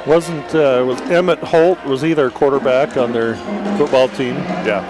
Was Emmett Holt, was he their quarterback on their football team? Yeah.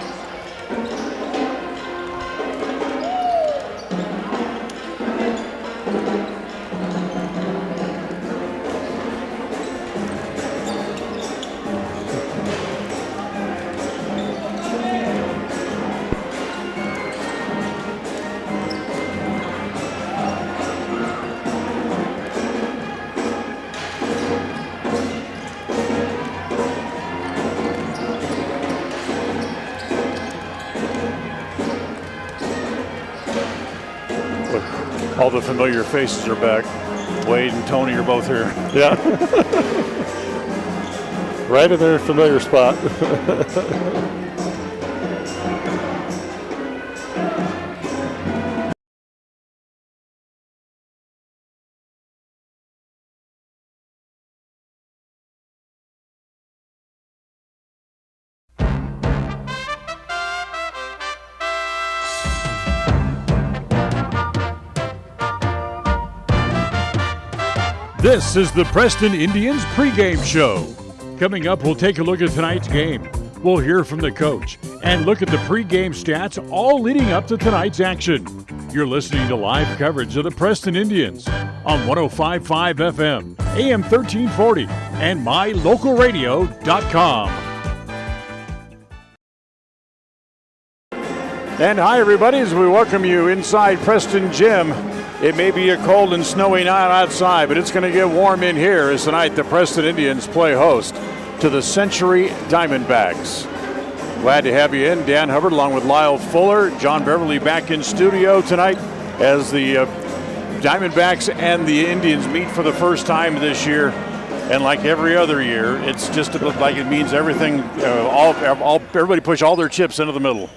All the familiar faces are back. Wade and Tony are both here. Yeah. Right in their familiar spot. This is the Preston Indians pregame show. Coming up, we'll take a look at tonight's game. We'll hear from the coach and look at the pregame stats all leading up to tonight's action. You're listening to live coverage of the Preston Indians on 105.5 FM, AM 1340, and mylocalradio.com. And hi, everybody, as we welcome you inside Preston Gym. It may be a cold and snowy night outside, but it's going to get warm in here as tonight the Preston Indians play host to the Century Diamondbacks. Glad to have you in. Dan Hubbard along with Lyle Fuller. John Beverly back in studio tonight as the Diamondbacks and the Indians meet for the first time this year. And like every other year, it's just like it means everything, everybody push all their chips into the middle.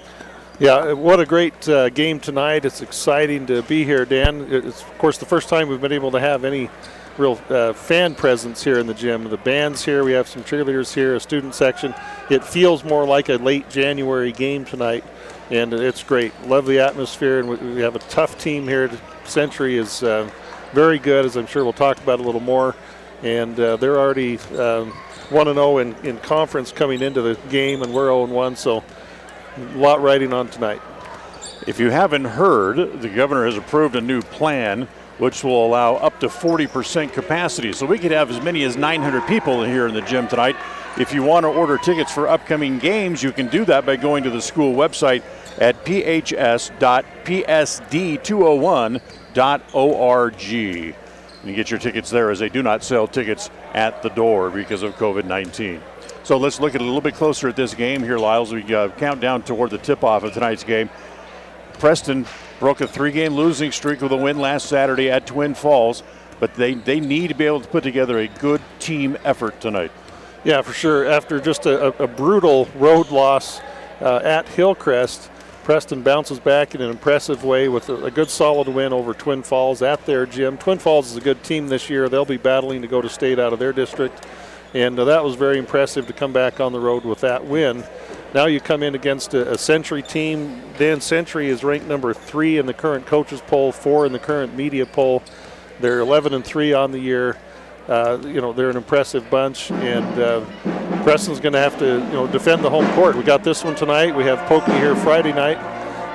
Yeah, what a great game tonight. It's exciting to be here, Dan. It's, of course, the first time we've been able to have any real fan presence here in the gym. The band's here. We have some cheerleaders here, a student section. It feels more like a late January game tonight, and it's great. Love the atmosphere, and we have a tough team here. Century is very good, as I'm sure we'll talk about a little more, and they're already 1-0 in conference coming into the game, and we're 0-1, so a lot riding on tonight. If you haven't heard, the governor has approved a new plan which will allow up to 40% capacity. So we could have as many as 900 people here in the gym tonight. If you want to order tickets for upcoming games, you can do that by going to the school website at phs.psd201.org. And you get your tickets there, as they do not sell tickets at the door because of COVID-19. So let's look at a little bit closer at this game here, Lyle, as we count down toward the tip-off of tonight's game. Preston broke a 3-game losing streak with a win last Saturday at Twin Falls, but they need to be able to put together a good team effort tonight. Yeah, for sure. After just a brutal road loss at Hillcrest, Preston bounces back in an impressive way with a good solid win over Twin Falls at their gym. Twin Falls is a good team this year. They'll be battling to go to state out of their district. And that was very impressive to come back on the road with that win. Now you come in against a Century team. Dan, Century is ranked number 3 in the current coaches poll, 4 in the current media poll. They're 11-3 on the year. They're an impressive bunch, and Preston's going to have to defend the home court. We got this one tonight. We have Pokey here Friday night.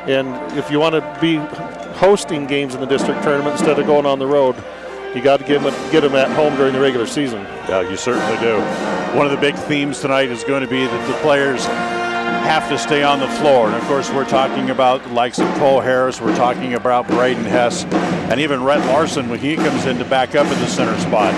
And if you want to be hosting games in the district tournament instead of going on the road, you got to get them at home during the regular season. Yeah, you certainly do. One of the big themes tonight is going to be that the players have to stay on the floor. And, of course, we're talking about the likes of Cole Harris. We're talking about Braden Hess. And even Rhett Larson when he comes in to back up in the center spot.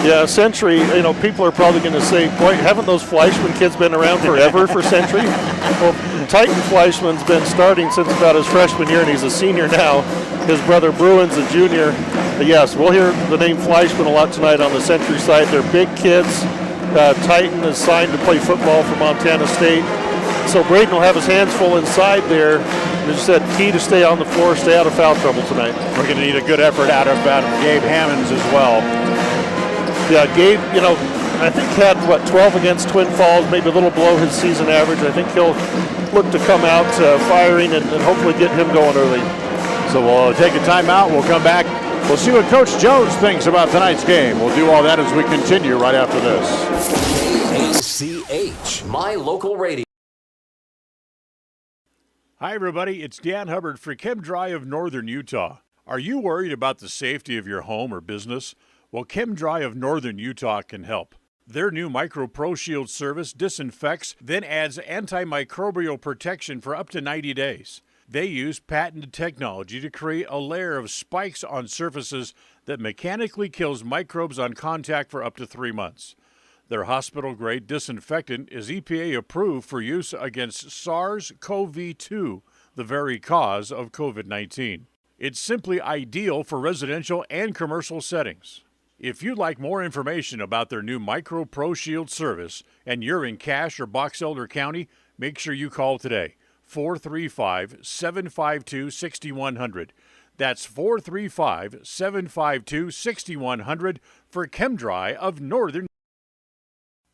Yeah, Century, people are probably going to say, boy, haven't those Fleischman kids been around forever for Century? Well, Titan Fleischman's been starting since about his freshman year, and he's a senior now. His brother Bruin's a junior. But yes, we'll hear the name Fleischman a lot tonight on the Century side. They're big kids. Titan is signed to play football for Montana State. So Braden will have his hands full inside there. As you said, key to stay on the floor, stay out of foul trouble tonight. We're going to need a good effort out of Gabe Hammonds as well. Yeah, Gabe, I think had, 12 against Twin Falls, maybe a little below his season average. I think he'll look to come out firing and hopefully get him going early. So we'll take a timeout. We'll come back. We'll see what Coach Jones thinks about tonight's game. We'll do all that as we continue right after this. ACH, my local radio. Hi, everybody. It's Dan Hubbard for Gameday of Northern Utah. Are you worried about the safety of your home or business? Well, Gameday of Northern Utah can help. Their new Micro Pro Shield service disinfects, then adds antimicrobial protection for up to 90 days. They use patented technology to create a layer of spikes on surfaces that mechanically kills microbes on contact for up to 3 months. Their hospital-grade disinfectant is EPA approved for use against SARS-CoV-2, the very cause of COVID-19. It's simply ideal for residential and commercial settings. If you'd like more information about their new Micro Pro Shield service and you're in Cache or Box Elder County, make sure you call today, 435-752-6100. That's 435-752-6100 for Gameday of Northern.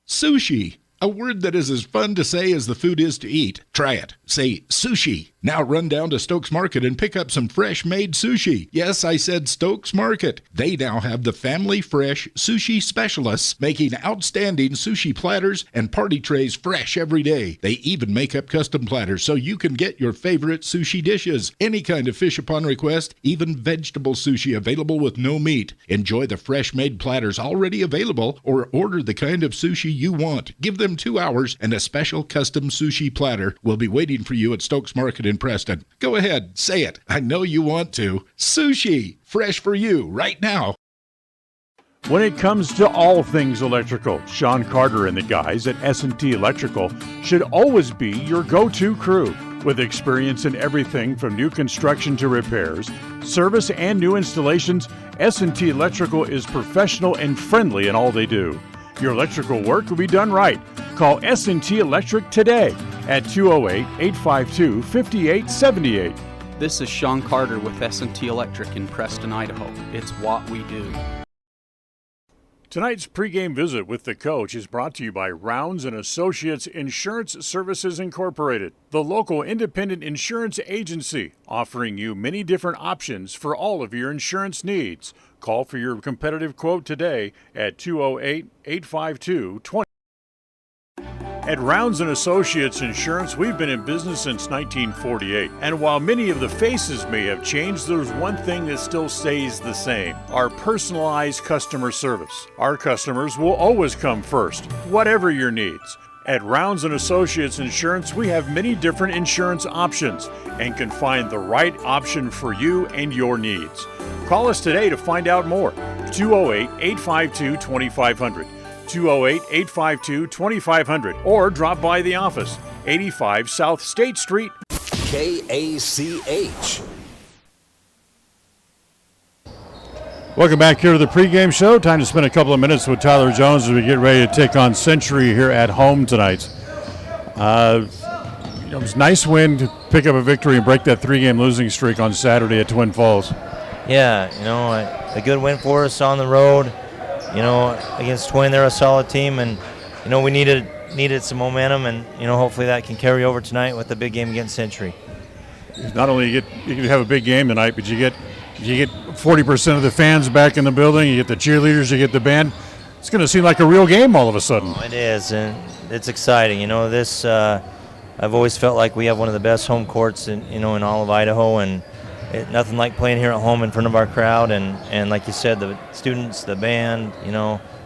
Sushi, a word that is as fun to say as the food is to eat. Try it. Say sushi. Now run down to Stokes Market and pick up some fresh-made sushi. Yes, I said Stokes Market. They now have the family fresh sushi specialists making outstanding sushi platters and party trays fresh every day. They even make up custom platters so you can get your favorite sushi dishes. Any kind of fish upon request, even vegetable sushi available with no meat. Enjoy the fresh-made platters already available or order the kind of sushi you want. Give them 2 hours and a special custom sushi platter will be waiting for you at Stokes Market in Preston. Go ahead, say it. I know you want to. Sushi, fresh for you right now. When it comes to all things electrical, Sean Carter and the guys at S&T Electrical should always be your go-to crew. With experience in everything from new construction to repairs, service, and new installations, S&T Electrical is professional and friendly in all they do. Your electrical work will be done right. Call S&T Electric today at 208-852-5878. This is Sean Carter with S&T Electric in Preston, Idaho. It's what we do. Tonight's pregame visit with the coach is brought to you by Rounds & Associates Insurance Services Incorporated, the local independent insurance agency offering you many different options for all of your insurance needs. Call for your competitive quote today at 208-852-20. At Rounds & Associates Insurance, we've been in business since 1948. And while many of the faces may have changed, there's one thing that still stays the same: our personalized customer service. Our customers will always come first, whatever your needs. At Rounds & Associates Insurance, we have many different insurance options and can find the right option for you and your needs. Call us today to find out more. 208-852-2500. 208-852-2500, or drop by the office, 85 South State Street. KACH. Welcome back here to the pregame show. Time to spend a couple of minutes with Tyler Jones as we get ready to take on Century here at home tonight. It was a nice win to pick up a victory and break that 3-game losing streak on Saturday at Twin Falls. Yeah, a good win for us on the road. Against Twin, they're a solid team, and we needed some momentum, and hopefully that can carry over tonight with the big game against Century. Not only you can have a big game tonight, but you get 40% of the fans back in the building. You get the cheerleaders, you get the band. It's going to seem like a real game all of a sudden. Oh, it is, and it's exciting. This I've always felt like we have one of the best home courts in all of Idaho, and nothing like playing here at home in front of our crowd, and like you said, the students, the band,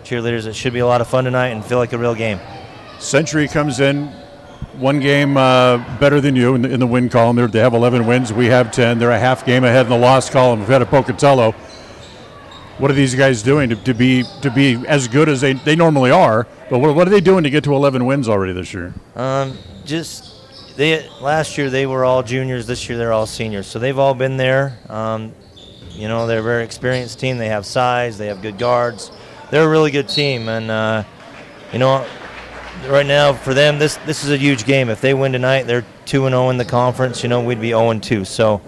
cheerleaders. It should be a lot of fun tonight and feel like a real game. Century comes in one game better than you in the win column. They have 11 wins. We have 10. They're a half game ahead in the loss column. We've had a Pocatello. What are these guys doing to be as good as they normally are? But what are they doing to get to 11 wins already this year? Last year they were all juniors. This year they're all seniors. So they've all been there. They're a very experienced team. They have size. They have good guards. They're a really good team. And, right now for them, this is a huge game. If they win tonight, they're 2-0 in the conference. We'd be 0-2. So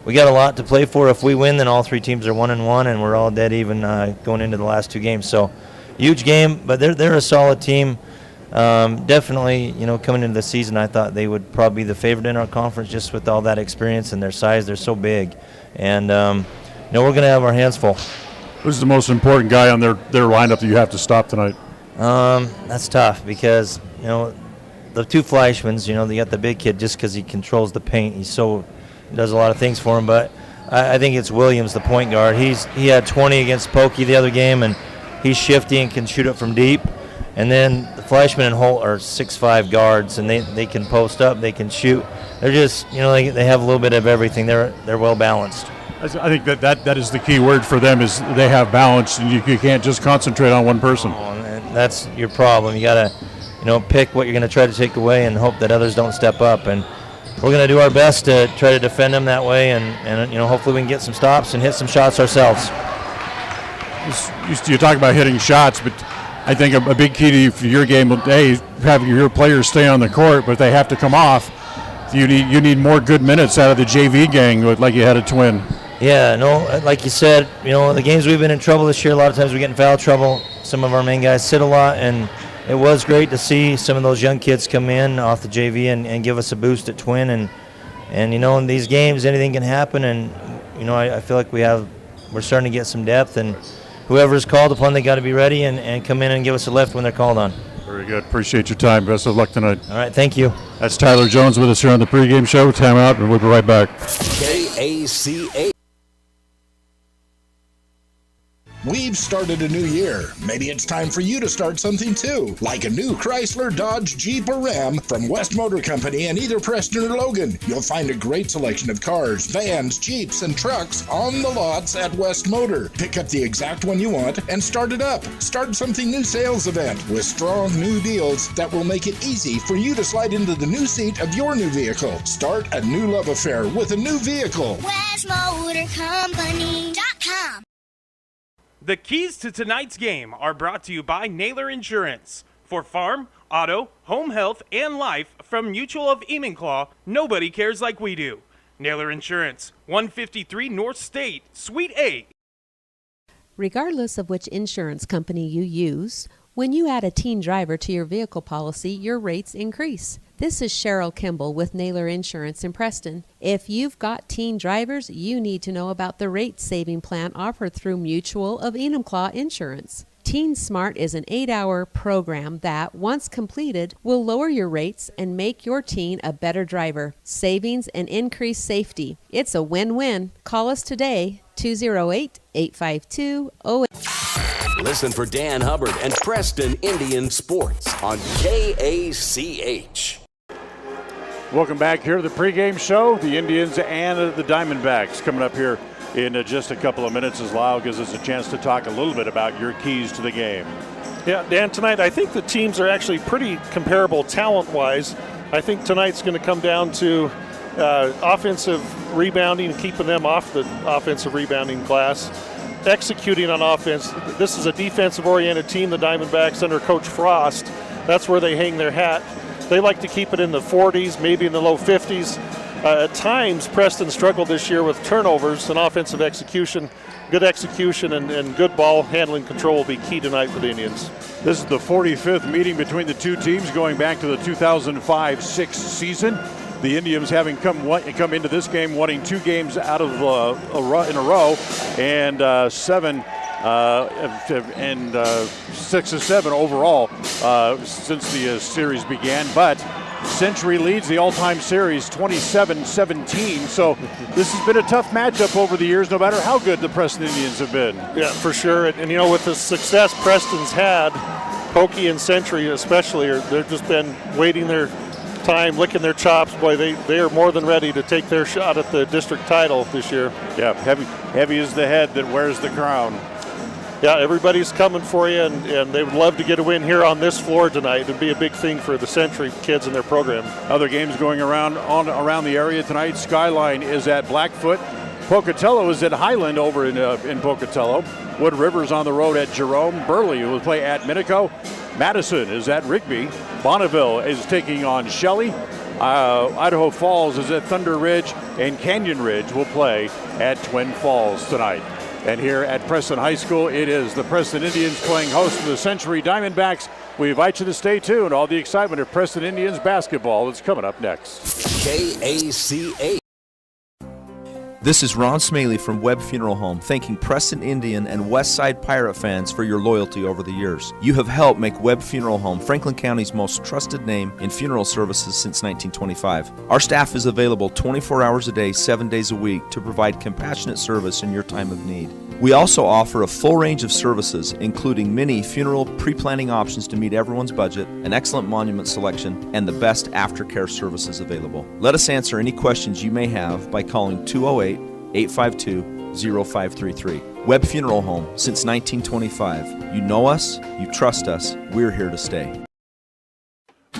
we got a lot to play for. If we win, then all three teams are 1-1, and we're all dead even going into the last two games. So huge game, but they're a solid team. Definitely, coming into the season, I thought they would probably be the favorite in our conference just with all that experience and their size. They're so big. And, we're going to have our hands full. Who's the most important guy on their lineup that you have to stop tonight? That's tough because, the two Fleischmans, they got the big kid just because he controls the paint. He does a lot of things for him. But I think it's Williams, the point guard. He had 20 against Pokey the other game, and he's shifty and can shoot it from deep. And then the Fleischman and Holt are 6'5" guards, and they can post up, they can shoot. They're just, they have a little bit of everything. They're well balanced. I think that is the key word for them is they have balance, and you can't just concentrate on one person. And that's your problem. You got to, pick what you're going to try to take away and hope that others don't step up. And we're going to do our best to try to defend them that way, and hopefully we can get some stops and hit some shots ourselves. You talk about hitting shots, but I think a big key to your game will have your players stay on the court, but if they have to come off, you need more good minutes out of the JV gang like you had at Twin. Yeah, like you said, the games we've been in trouble this year, a lot of times we get in foul trouble. Some of our main guys sit a lot, and it was great to see some of those young kids come in off the JV and give us a boost at Twin. And in these games, anything can happen, and I feel like we're starting to get some depth, and whoever's called upon, they got to be ready and come in and give us a lift when they're called on. Very good. Appreciate your time. Best of luck tonight. All right, thank you. That's Tyler Jones with us here on the pregame show. Time out, and we'll be right back. KACA. We've started a new year. Maybe it's time for you to start something too, like a new Chrysler, Dodge, Jeep, or Ram from West Motor Company in either Preston or Logan. You'll find a great selection of cars, vans, Jeeps, and trucks on the lots at West Motor. Pick up the exact one you want and start it up. Start something new sales event with strong new deals that will make it easy for you to slide into the new seat of your new vehicle. Start a new love affair with a new vehicle. WestMotorCompany.com. The keys to tonight's game are brought to you by Naylor Insurance. For farm, auto, home health, and life from Mutual of Enumclaw, nobody cares like we do. Naylor Insurance, 153 North State, Suite A. Regardless of which insurance company you use, when you add a teen driver to your vehicle policy, your rates increase. This is Cheryl Kimball with Naylor Insurance in Preston. If you've got teen drivers, you need to know about the rate-saving plan offered through Mutual of Enumclaw Insurance. Teen Smart is an 8-hour program that, once completed, will lower your rates and make your teen a better driver. Savings and increased safety. It's a win-win. Call us today, 208-852-08. Listen for Dan Hubbard and Preston Indian Sports on KACH. Welcome back here to the pregame show. The Indians and the Diamondbacks coming up here in just a couple of minutes as Lyle gives us a chance to talk a little bit about your keys to the game. Yeah, Dan, tonight I think the teams are actually pretty comparable talent-wise. I think tonight's going to come down to offensive rebounding and keeping them off the offensive rebounding glass. Executing on offense. This is a defensive-oriented team, the Diamondbacks under Coach Frost. That's where they hang their hat. They like to keep it in the 40s, maybe in the low 50s. At times, Preston struggled this year with turnovers and offensive execution. Good execution and good ball handling control will be key tonight for the Indians. This is the 45th meeting between the two teams going back to the 2005-06 season. The Indians having come into this game wanting 2 games out of in a row, and 6 or 7 overall since the series began. But Century leads the all-time series 27-17. So this has been a tough matchup over the years, no matter how good the Preston Indians have been. Yeah, for sure. And with the success Preston's had, Pokey and Century especially, they've just been waiting their time, licking their chops. Boy, they are more than ready to take their shot at the district title this year. Yeah, heavy is the head that wears the crown. Yeah, everybody's coming for you, and they would love to get a win here on this floor tonight. It'd be a big thing for the Century kids and their program. Other games going around the area tonight. Skyline is at Blackfoot. Pocatello is at Highland over in Pocatello. Wood River's on the road at Jerome. Burley will play at Minico. Madison is at Rigby. Bonneville is taking on Shelley. Idaho Falls is at Thunder Ridge, and Canyon Ridge will play at Twin Falls tonight. And here at Preston High School, it is the Preston Indians playing host to the Century Diamondbacks. We invite you to stay tuned. All the excitement of Preston Indians basketball is coming up next. KACA. This is Ron Smaley from Webb Funeral Home, thanking Preston Indian and Westside Pirate fans for your loyalty over the years. You have helped make Webb Funeral Home Franklin County's most trusted name in funeral services since 1925. Our staff is available 24 hours a day, 7 days a week to provide compassionate service in your time of need. We also offer a full range of services, including many funeral pre-planning options to meet everyone's budget, an excellent monument selection, and the best aftercare services available. Let us answer any questions you may have by calling 208-852-0533. Webb Funeral Home, since 1925. You know us, you trust us, we're here to stay.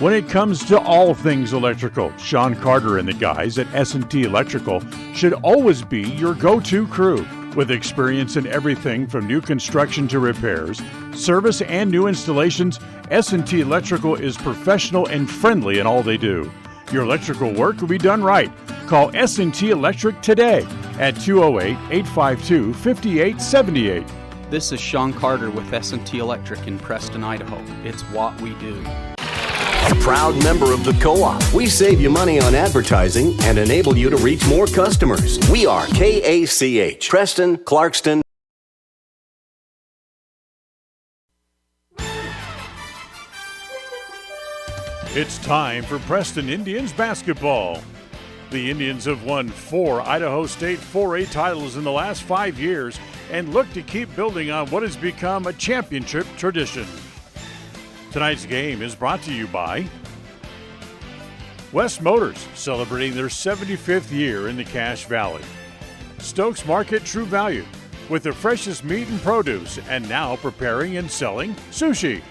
When it comes to all things electrical, Sean Carter and the guys at S&T Electrical should always be your go-to crew. With experience in everything from new construction to repairs, service, and new installations, S&T Electrical is professional and friendly in all they do. Your electrical work will be done right. Call S&T Electric today at 208-852-5878. This is Sean Carter with S&T Electric in Preston, Idaho. It's what we do. A proud member of the Co-op. We save you money on advertising and enable you to reach more customers. We are KACH, Preston, Clarkston. It's time for Preston Indians basketball. The Indians have won 4 Idaho State 4A titles in the last 5 years and look to keep building on what has become a championship tradition. Tonight's game is brought to you by West Motors, celebrating their 75th year in the Cache Valley. Stokes Market True Value, with the freshest meat and produce, and now preparing and selling sushi.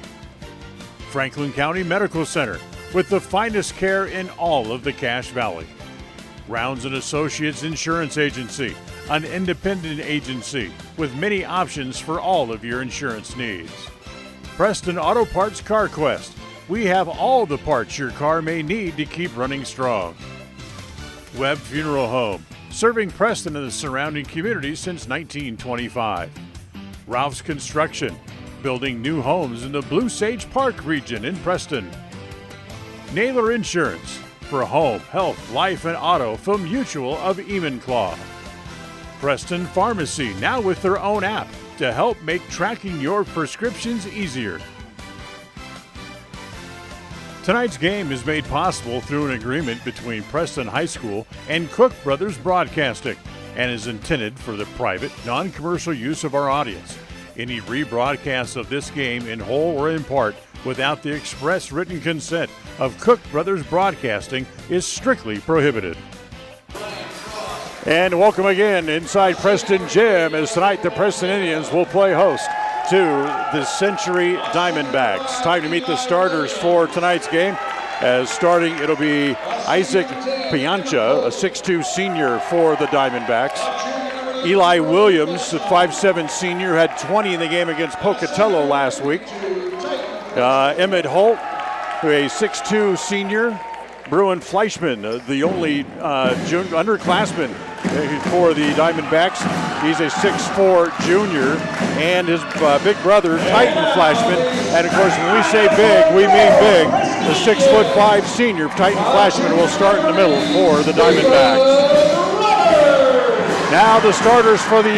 Franklin County Medical Center, with the finest care in all of the Cache Valley. Rounds & Associates Insurance Agency, an independent agency with many options for all of your insurance needs. Preston Auto Parts Car Quest. We have all the parts your car may need to keep running strong. Webb Funeral Home, serving Preston and the surrounding communities since 1925. Ralph's Construction, building new homes in the Blue Sage Park region in Preston. Naylor Insurance, for home, health, life, and auto from Mutual of Enumclaw. Preston Pharmacy, now with their own app to help make tracking your prescriptions easier. Tonight's game is made possible through an agreement between Preston High School and Cook Brothers Broadcasting and is intended for the private, non-commercial use of our audience. Any rebroadcast of this game in whole or in part without the express written consent of Cook Brothers Broadcasting is strictly prohibited. And welcome again inside Preston Gym as tonight the Preston Indians will play host to the Century Diamondbacks. Time to meet the starters for tonight's game. As starting, it'll be Isaac Piancha, a 6'2 senior for the Diamondbacks. Eli Williams, a 5'7 senior, had 20 in the game against Pocatello last week. Emmett Holt, a 6'2 senior. Bruin Fleischman, the only underclassman for the Diamondbacks. He's a 6'4 junior, and his big brother, Titan Flashman. And of course, when we say big, we mean big. The 6'5 senior, Titan Flashman, will start in the middle for the Diamondbacks. Now the starters for the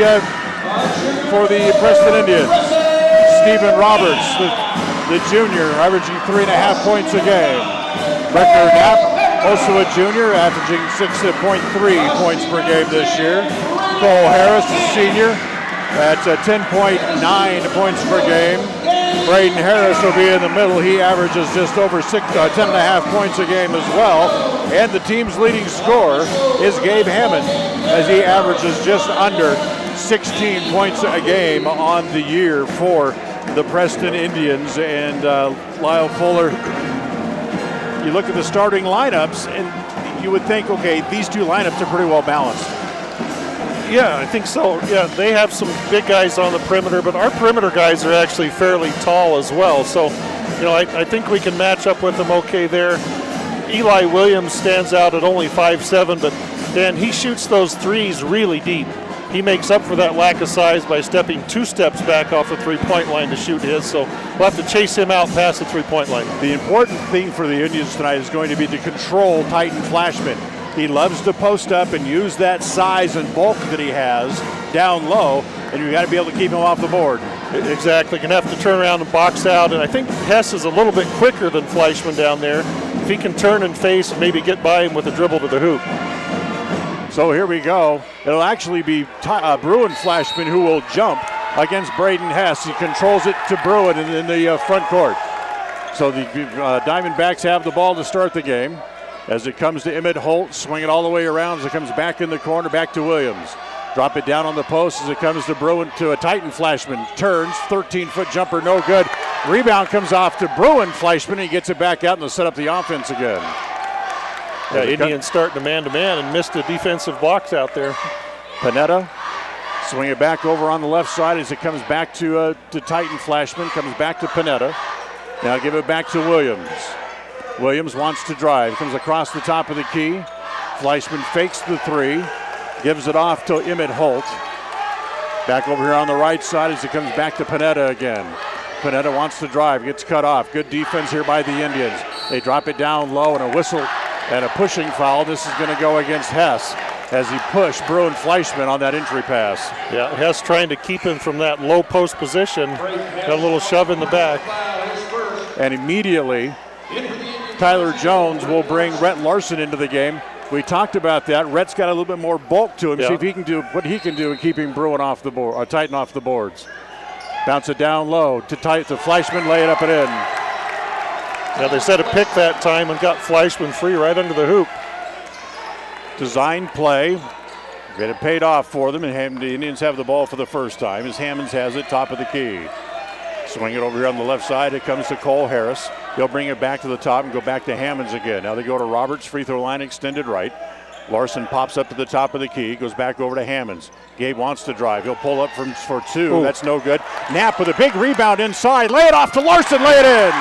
Preston Indians. Stephen Roberts, the junior, averaging 3.5 points a game. Becker Knapp, also a junior, averaging 6.3 points per game this year. Cole Harris, a senior, at 10.9 points per game. Braden Harris will be in the middle. He averages just over 10.5 points a game as well. And the team's leading scorer is Gabe Hammond, as he averages just under 16 points a game on the year for the Preston Indians. And Lyle Fuller, you look at the starting lineups and you would think, okay, these two lineups are pretty well balanced. Yeah, I think so. Yeah, they have some big guys on the perimeter, but our perimeter guys are actually fairly tall as well. So, I think we can match up with them okay there. Eli Williams stands out at only 5'7", but Dan, he shoots those threes really deep. he makes up for that lack of size by stepping 2 steps back off the three-point line to shoot his. So we'll have to chase him out past the three-point line. The important thing for the Indians tonight is going to be to control Titan Flashman. He loves to post up and use that size and bulk that he has down low, and you've got to be able to keep him off the board. Exactly. Going to have to turn around and box out, and I think Hess is a little bit quicker than Fleischman down there. If he can turn and face and maybe get by him with a dribble to the hoop. So here we go. It'll actually be Bruin Flashman who will jump against Braden Hess. He controls it to Bruin in the front court. So the Diamondbacks have the ball to start the game. As it comes to Emmett Holt, swing it all the way around as it comes back in the corner, back to Williams. Drop it down on the post as it comes to Bruin to a Titan Flashman. Turns, 13-foot jumper, no good. Rebound comes off to Bruin Flashman. He gets it back out and they'll set up the offense again. Yeah, Indians starting to man-to-man and missed a defensive box out there. Panetta, swing it back over on the left side as it comes back to Titan Flashman. Comes back to Panetta. Now give it back to Williams. Williams wants to drive. Comes across the top of the key. Fleischman fakes the three. Gives it off to Emmett Holt. Back over here on the right side as it comes back to Panetta again. Panetta wants to drive. Gets cut off. Good defense here by the Indians. They drop it down low and a whistle and a pushing foul. This is going to go against Hess as he pushed Bruin Fleischman on that entry pass. Yeah, Hess trying to keep him from that low post position. Got a little shove in the back. And immediately Tyler Jones will bring Rhett Larson into the game. We talked about that. Rhett's got a little bit more bulk to him. Yeah. See if he can do what he can do in keeping Bruin off the board, or Titan off the boards. Bounce it down low to Fleischman, lay it up and in. Yeah, they set a pick that time and got Fleischman free right under the hoop. Design play. Get it paid off for them, and the Indians have the ball for the first time as Hammonds has it, top of the key. Swing it over here on the left side. It comes to Cole Harris. He'll bring it back to the top and go back to Hammonds again. Now they go to Roberts, free throw line extended right. Larson pops up to the top of the key, goes back over to Hammonds. Gabe wants to drive. He'll pull up for two. Ooh. That's no good. Knapp with a big rebound inside. Lay it off to Larson. Lay it in.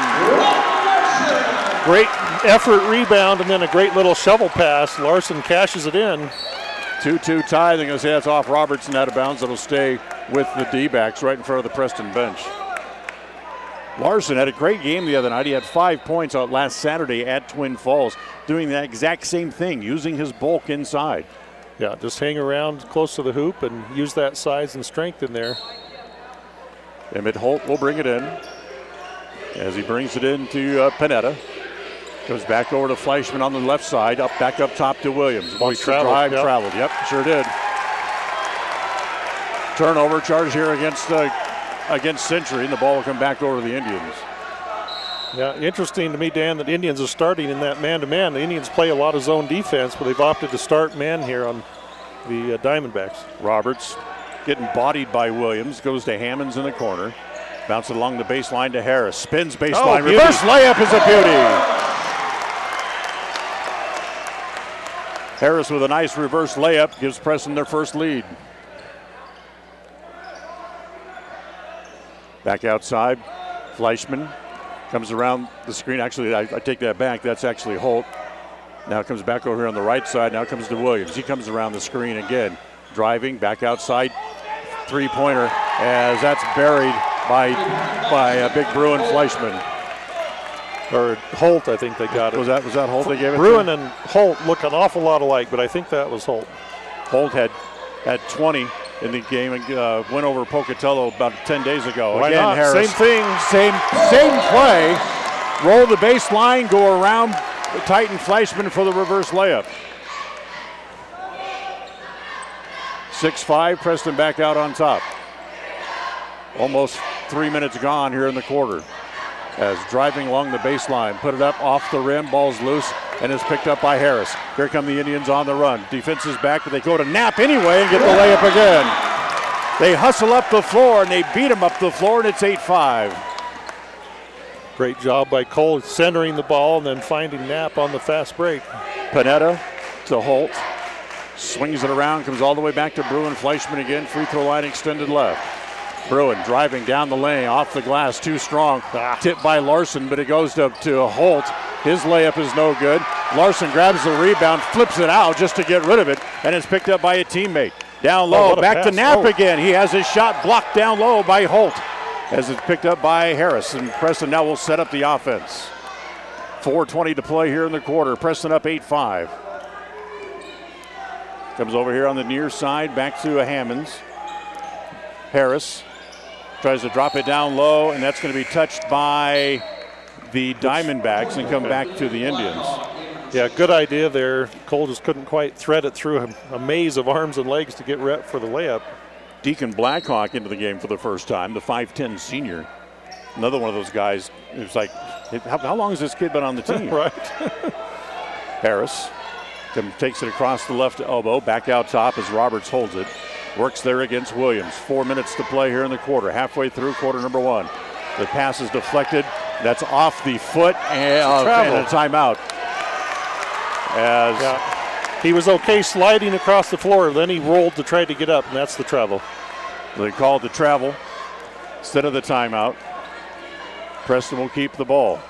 Great effort rebound and then a great little shovel pass. Larson cashes it in. 2-2 tie. They're going to say that's off Roberts and out of bounds. It'll stay with the D-backs right in front of the Preston bench. Larson had a great game the other night. He had 5 points out last Saturday at Twin Falls, doing that exact same thing, using his bulk inside. Yeah, just hang around close to the hoop and use that size and strength in there. Emmett Holt will bring it in. As he brings it in to Panetta. Goes back over to Fleischman on the left side, back up top to Williams. He traveled. Traveled. Yep, sure did. Turnover charge here against Century, and the ball will come back over to the Indians. Yeah, interesting to me, Dan, that Indians are starting in that man-to-man. The Indians play a lot of zone defense, but they've opted to start man here on the Diamondbacks. Roberts getting bodied by Williams, goes to Hammonds in the corner. Bounce it along the baseline to Harris. Spins baseline. Reverse layup is a beauty. Harris with a nice reverse layup gives Preston their first lead. Back outside, Fleischman comes around the screen. Actually, I take that back. That's actually Holt. Now it comes back over here on the right side. Now it comes to Williams. He comes around the screen again. Driving, back outside, three-pointer, as that's buried by a big Bruin Fleischman. Or Holt, I think they got it. Was that Holt they gave it Bruin to? and Holt look an awful lot alike, but I think that was Holt. Holt had 20 in the game and went over Pocatello about 10 days ago. Why Again, not? Harris. Same thing. Same play. Roll the baseline, go around the Titan Fleischman for the reverse layup. 6-5, Preston back out on top. Almost 3 minutes gone here in the quarter. As driving along the baseline, put it up off the rim, ball's loose, and is picked up by Harris. Here come the Indians on the run. Defense is back, but they go to Knapp anyway and get the layup again. They hustle up the floor, and they beat him up the floor, and it's 8-5. Great job by Cole centering the ball and then finding Knapp on the fast break. Panetta to Holt. Swings it around, comes all the way back to Bruin Fleischman again. Free throw line extended left. Bruin driving down the lane, off the glass, too strong. Tipped by Larson, but it goes to Holt. His layup is no good. Larson grabs the rebound, flips it out just to get rid of it, and it's picked up by a teammate. Down low, what a back to pass. Knapp Oh. again. He has his shot blocked down low by Holt as it's picked up by Harris. And Preston now will set up the offense. 4:20 to play here in the quarter. Preston up 8-5. Comes over here on the near side, back to Hammonds. Harris tries to drop it down low, and that's going to be touched by the Diamondbacks and come back to the Indians. Yeah, good idea there. Cole just couldn't quite thread it through a maze of arms and legs to get rep for the layup. Deacon Blackhawk into the game for the first time, the 5'10 senior. Another one of those guys who's like, how long has this kid been on the team? Right. Harris takes it across the left elbow, back out top as Roberts holds it. Works there against Williams. 4 minutes to play here in the quarter. Halfway through quarter number one. The pass is deflected. That's off the foot and a timeout. He was okay sliding across the floor, then he rolled to try to get up, and that's the travel. They called the travel instead of the timeout. Preston will keep the ball.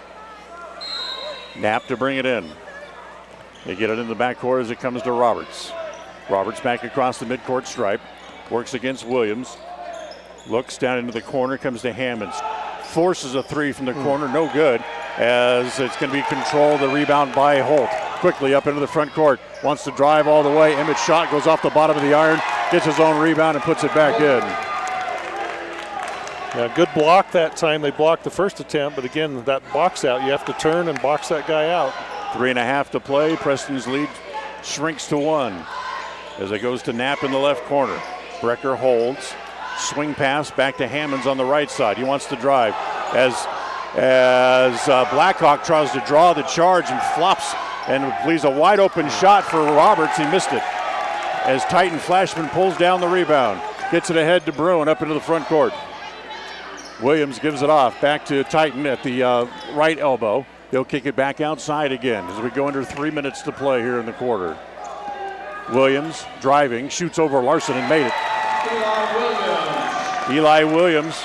Knapp to bring it in. They get it in the backcourt as it comes to Roberts. Roberts back across the midcourt stripe. Works against Williams. Looks down into the corner, comes to Hammonds. Forces a three from the corner, no good, as it's going to be controlled, the rebound by Holt. Quickly up into the front court, wants to drive all the way. Emmett's shot goes off the bottom of the iron, gets his own rebound and puts it back in. Yeah, good block that time. They blocked the first attempt, but again, that box out, you have to turn and box that guy out. 3.5 to play. Preston's lead shrinks to 1 as it goes to Knapp in the left corner. Brecker holds. Swing pass back to Hammonds on the right side. He wants to drive as Blackhawk tries to draw the charge and flops and leaves a wide open shot for Roberts. He missed it as Titan Flashman pulls down the rebound. Gets it ahead to Bruin up into the front court. Williams gives it off back to Titan at the right elbow. They'll kick it back outside again as we go under 3 minutes to play here in the quarter. Williams driving, shoots over Larson and made it. Eli Williams.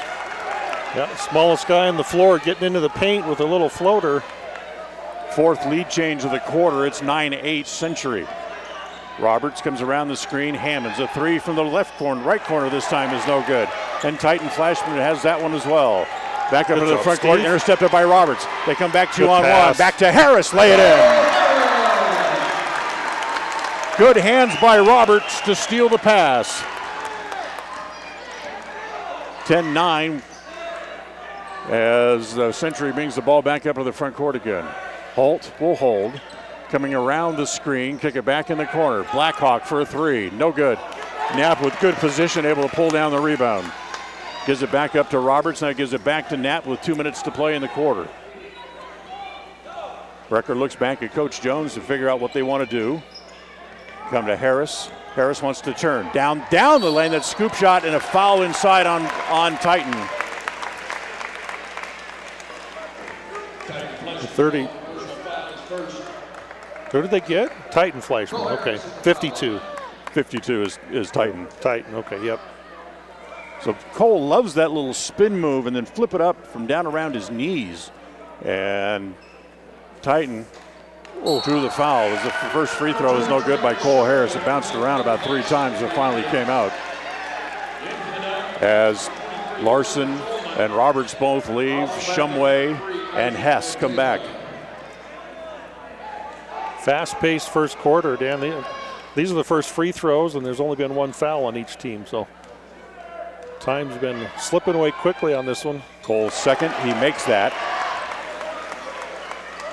Yeah, smallest guy on the floor getting into the paint with a little floater. Fourth lead change of the quarter. It's 9-8 Century. Roberts comes around the screen. Hammonds, a three from the left corner. Right corner this time is no good. And Titan Flashman has that one as well. Back up into the front court, intercepted by Roberts. They come back 2-on-1. Back to Harris, lay it in. Good hands by Roberts to steal the pass. 10-9 as the Century brings the ball back up to the front court again. Holt will hold. Coming around the screen, kick it back in the corner. Blackhawk for a three, no good. Knapp with good position, able to pull down the rebound. Gives it back up to Roberts, now gives it back to Knapp with 2 minutes to play in the quarter. Brecker looks back at Coach Jones to figure out what they want to do. Come to Harris. Harris wants to turn. Down the lane, that scoop shot and a foul inside on Titan. 30. Who did they get? Titan Flashman, okay. 52. 52 is Titan. Titan, okay, yep. So Cole loves that little spin move and then flip it up from down around his knees. And Titan drew the foul. As the first free throw is no good by Cole Harris. It bounced around about 3 times and finally came out. As Larson and Roberts both leave, Shumway and Hess come back. Fast-paced first quarter, Dan. These are the first free throws, and there's only been 1 foul on each team, so time's been slipping away quickly on this one. Cole's second, he makes that.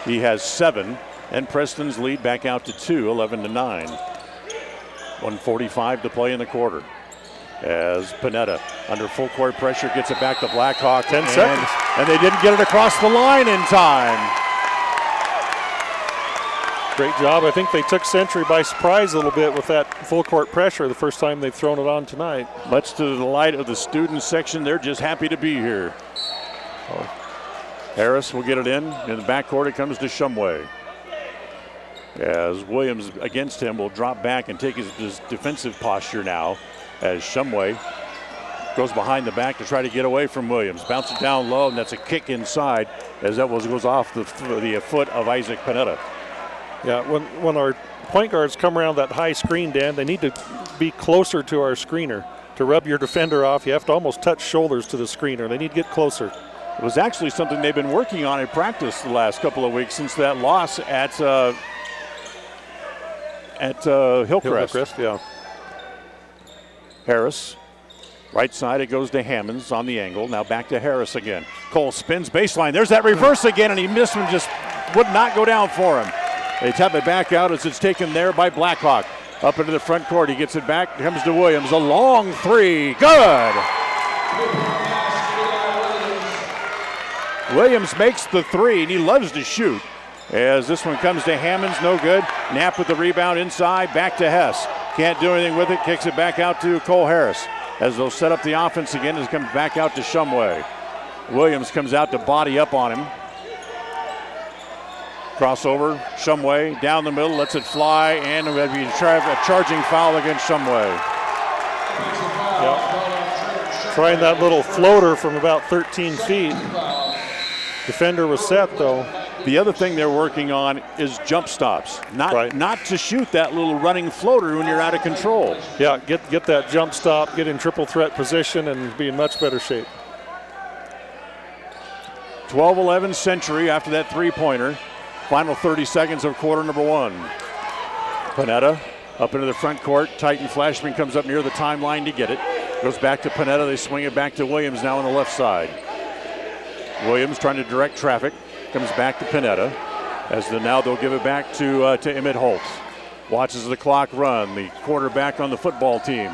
He has 7, and Preston's lead back out to 2, 11-9. 1:45 to play in the quarter. As Panetta, under full court pressure, gets it back to Blackhawk. 10 seconds. And they didn't get it across the line in time. Great job. I think they took Century by surprise a little bit with that full court pressure the first time they've thrown it on tonight. Much to the delight of the student section, they're just happy to be here. Harris will get it in. In the backcourt, it comes to Shumway. As Williams against him will drop back and take his defensive posture now. As Shumway goes behind the back to try to get away from Williams. Bounce it down low, and that's a kick inside as that goes off the foot of Isaac Panetta. Yeah, when our point guards come around that high screen, Dan, they need to be closer to our screener. To rub your defender off, you have to almost touch shoulders to the screener. They need to get closer. It was actually something they've been working on in practice the last couple of weeks since that loss at Hillcrest. Hillcrest, yeah. Harris, right side, it goes to Hammonds on the angle. Now back to Harris again. Cole spins baseline. There's that reverse again, and he missed one, just would not go down for him. They tap it back out as it's taken there by Blackhawk. Up into the front court, he gets it back, comes to Williams, a long three, good! Williams makes the three, and he loves to shoot. As this one comes to Hammonds, no good. Knapp with the rebound inside, back to Hess. Can't do anything with it, kicks it back out to Cole Harris. As they'll set up the offense again, it comes back out to Shumway. Williams comes out to body up on him. Crossover, Shumway down the middle, lets it fly, and we'll be a charging foul against Shumway. Yep. Trying that little floater from about 13 feet. Defender was set, though. The other thing they're working on is jump stops, not to shoot that little running floater when you're out of control. Yeah, get that jump stop, get in triple threat position, and be in much better shape. 12-11 Century after that three-pointer. Final 30 seconds of quarter number one. Panetta up into the front court. Titan Flashman comes up near the timeline to get it. Goes back to Panetta. They swing it back to Williams now on the left side. Williams trying to direct traffic. Comes back to Panetta. Now they'll give it back to Emmett Holt. Watches the clock run. The quarterback on the football team.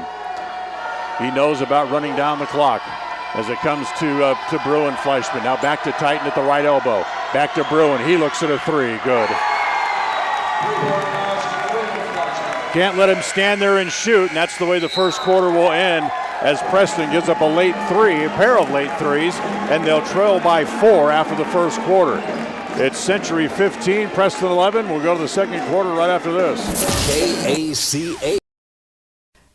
He knows about running down the clock. As it comes to Bruin Fleischman. Now back to Titan at the right elbow. Back to Bruin. He looks at a three. Good. Can't let him stand there and shoot, and that's the way the first quarter will end as Preston gives up a pair of late threes, and they'll trail by 4 after the first quarter. It's Century 15, Preston 11. We'll go to the second quarter right after this. KACA.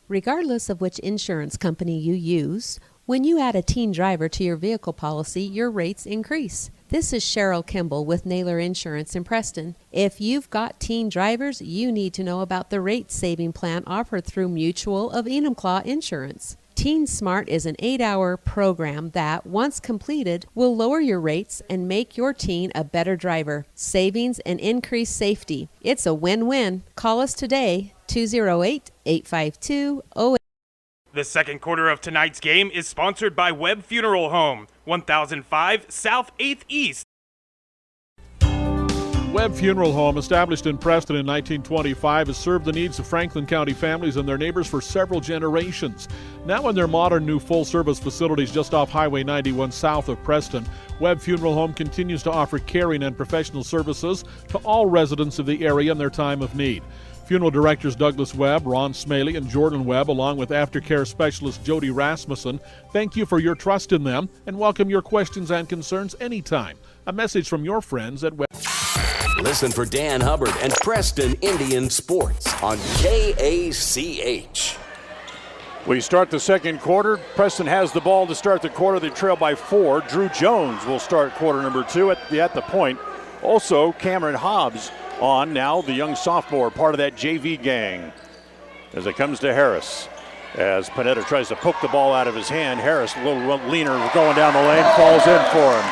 Regardless of which insurance company you use, when you add a teen driver to your vehicle policy, your rates increase. This is Cheryl Kimball with Naylor Insurance in Preston. If you've got teen drivers, you need to know about the rate-saving plan offered through Mutual of Enumclaw Insurance. Teen Smart is an 8-hour program that, once completed, will lower your rates and make your teen a better driver. Savings and increased safety. It's a win-win. Call us today, 208-852-08. The second quarter of tonight's game is sponsored by Webb Funeral Home, 1005 South 8th East. Webb Funeral Home, established in Preston in 1925, has served the needs of Franklin County families and their neighbors for several generations. Now in their modern new full-service facilities just off Highway 91 south of Preston, Webb Funeral Home continues to offer caring and professional services to all residents of the area in their time of need. Funeral directors Douglas Webb, Ron Smaley, and Jordan Webb, along with aftercare specialist Jody Rasmussen, thank you for your trust in them and welcome your questions and concerns anytime. A message from your friends at Webb. Listen for Dan Hubbard and Preston Indian Sports on KACH. We start the second quarter. Preston has the ball to start the quarter. They trail by 4. Drew Jones will start quarter number 2 at the point. Also, Cameron Hobbs on now, the young sophomore, part of that JV gang. As it comes to Harris. As Panetta tries to poke the ball out of his hand, Harris, a little leaner, going down the lane, falls in for him.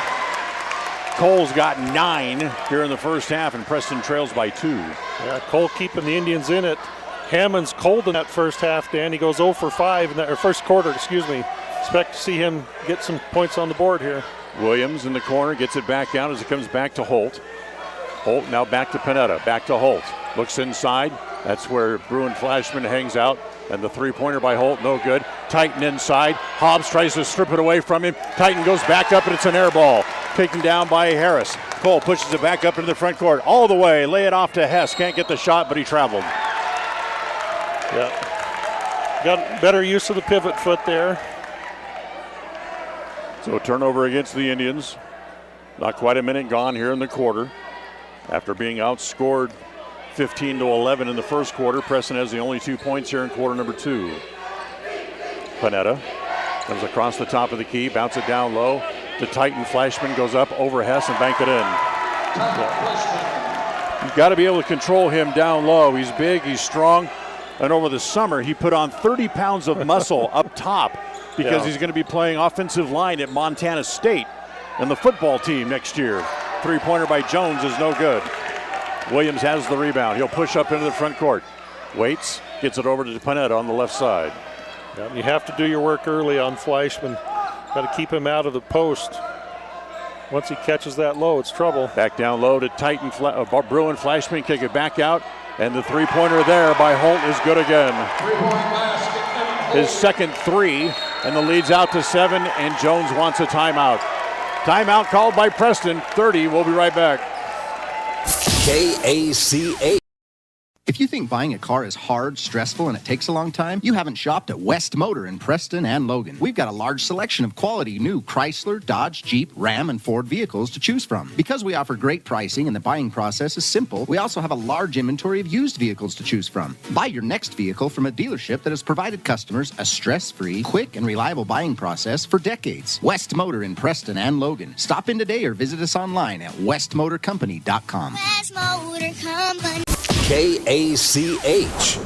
Cole's got 9 here in the first half, and Preston trails by 2. Yeah, Cole keeping the Indians in it. Hammond's cold in that first half, Dan. He goes 0 for 5 in that, or first quarter, excuse me. Expect to see him get some points on the board here. Williams in the corner, gets it back down as it comes back to Holt. Holt now back to Panetta, back to Holt. Looks inside. That's where Bruin Flashman hangs out. And the three-pointer by Holt, no good. Titan inside. Hobbs tries to strip it away from him. Titan goes back up, and it's an air ball. Taken down by Harris. Cole pushes it back up into the front court. All the way, lay it off to Hess. Can't get the shot, but he traveled. Yeah. Got better use of the pivot foot there. So turnover against the Indians. Not quite a minute gone here in the quarter. After being outscored 15-11 in the first quarter, Preston has the only 2 points here in quarter number 2. Panetta comes across the top of the key, bounce it down low to Titan. Flashman goes up over Hess and bank it in. You've got to be able to control him down low. He's big, he's strong, and over the summer he put on 30 pounds of muscle up top because he's going to be playing offensive line at Montana State and the football team next year. Three-pointer by Jones is no good. Williams has the rebound. He'll push up into the front court. Waits, gets it over to Panetta on the left side. Yeah, you have to do your work early on Fleischman. Got to keep him out of the post. Once he catches that low, it's trouble. Back down low to Titan, Bruin. Fleischman kick it back out, and the three-pointer there by Holt is good again. His second three, and the lead's out to 7, and Jones wants a timeout. Timeout called by Preston, 30. We'll be right back. KACH. If you think buying a car is hard, stressful, and it takes a long time, you haven't shopped at West Motor in Preston and Logan. We've got a large selection of quality new Chrysler, Dodge, Jeep, Ram, and Ford vehicles to choose from. Because we offer great pricing and the buying process is simple, we also have a large inventory of used vehicles to choose from. Buy your next vehicle from a dealership that has provided customers a stress-free, quick, and reliable buying process for decades. West Motor in Preston and Logan. Stop in today or visit us online at westmotorcompany.com. West Motor Company. KACH.